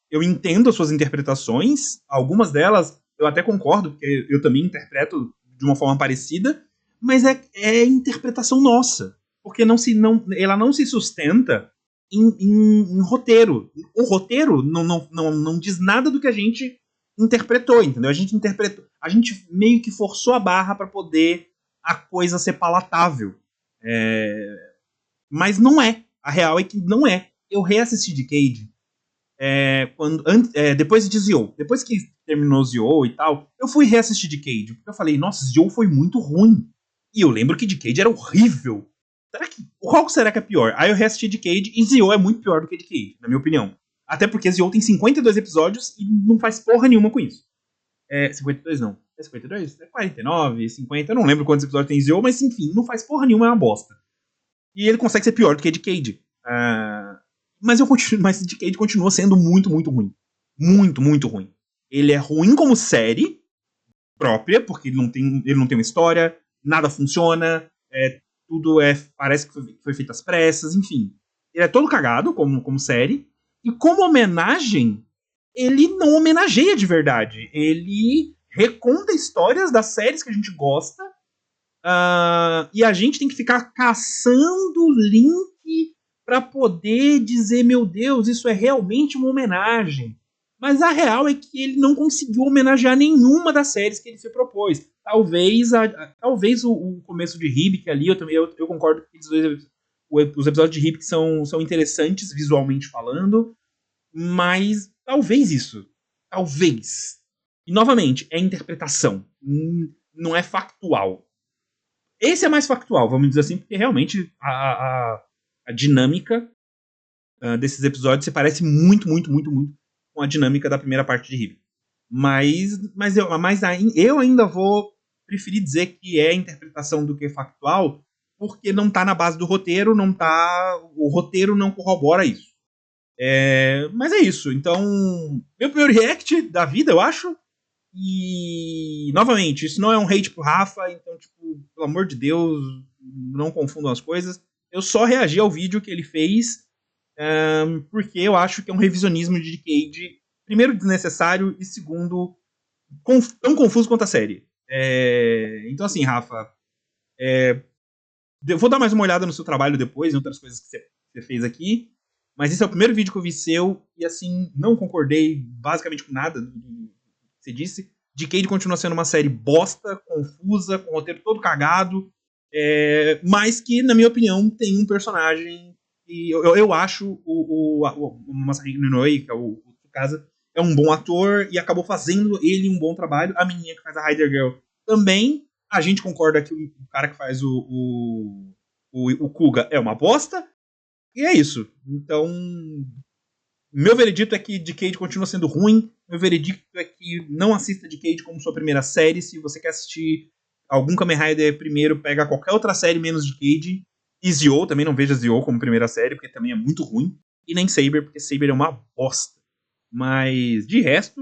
Eu entendo as suas interpretações, algumas delas eu até concordo, porque eu também interpreto de uma forma parecida, mas é interpretação nossa, porque ela não se sustenta em roteiro. O roteiro não diz nada do que a gente interpretou, entendeu? A gente meio que forçou a barra para poder a coisa ser palatável. Mas não é. A real é que não é. Eu reassisti Decade depois de Zio. Depois que terminou Zio e tal, eu fui reassistir Decade, porque eu falei, nossa, Zio foi muito ruim. E eu lembro que Decade era horrível. Qual será que é pior? Aí eu reassisti Decade e Zio é muito pior do que Decade, na minha opinião. Até porque Zio tem 52 episódios e não faz porra nenhuma com isso. 52 não. 52? 49, 50, eu não lembro quantos episódios tem Zio, mas enfim, não faz porra nenhuma, é uma bosta. E ele consegue ser pior do que Decade. Mas Decade continua sendo muito, muito ruim. Muito, muito ruim. Ele é ruim como série própria, porque ele não tem uma história, nada funciona, tudo parece que foi feito às pressas, enfim. Ele é todo cagado como série, e como homenagem, ele não homenageia de verdade. Ele reconta histórias das séries que a gente gosta, e a gente tem que ficar caçando link para poder dizer, meu Deus, isso é realmente uma homenagem. Mas a real é que ele não conseguiu homenagear nenhuma das séries que ele se propôs. Talvez o começo de Hibik ali, eu concordo que os episódios de Hibik são interessantes visualmente falando, mas talvez isso. Talvez. E novamente, é interpretação. Não é factual. Esse é mais factual, vamos dizer assim, porque realmente a dinâmica desses episódios se parece muito, muito, muito, muito com a dinâmica da primeira parte de Hibik. Mas eu ainda vou preferir dizer que é interpretação do que factual, porque não tá na base do roteiro, o roteiro não corrobora isso. Mas é isso. Então, meu primeiro react da vida, eu acho. E, novamente, isso não é um hate pro Rafa, então, tipo, pelo amor de Deus, não confundam as coisas. Eu só reagi ao vídeo que ele fez porque eu acho que é um revisionismo de Decade, primeiro, desnecessário, e segundo, tão confuso quanto a série. Então, assim, Rafa, eu vou dar mais uma olhada no seu trabalho depois, em outras coisas que você fez aqui, mas esse é o primeiro vídeo que eu vi seu, e assim, não concordei basicamente com nada do que você disse. Decade continua sendo uma série bosta, confusa, com o roteiro todo cagado, mas que, na minha opinião, tem um personagem e eu acho o Masahiro Inoue, que é o Tsukasa, é um bom ator e acabou fazendo ele um bom trabalho. A menina que faz a Rider Girl também. A gente concorda que o cara que faz o Kuga é uma bosta. E é isso. Então, meu veredito é que Decade continua sendo ruim. Meu veredito é que não assista Decade como sua primeira série. Se você quer assistir algum Kamen Rider primeiro, pega qualquer outra série menos Decade. E Zio, também não veja Zio como primeira série, porque também é muito ruim. E nem Saber, porque Saber é uma bosta. Mas, de resto,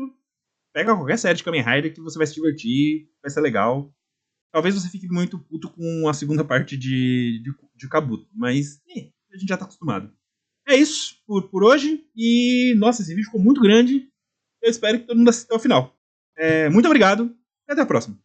pega qualquer série de Kamen Rider que você vai se divertir, vai ser legal. Talvez você fique muito puto com a segunda parte de Kabuto, mas a gente já tá acostumado. É isso por hoje, e nossa, esse vídeo ficou muito grande. Eu espero que todo mundo assista até o final. Muito obrigado, e até a próxima.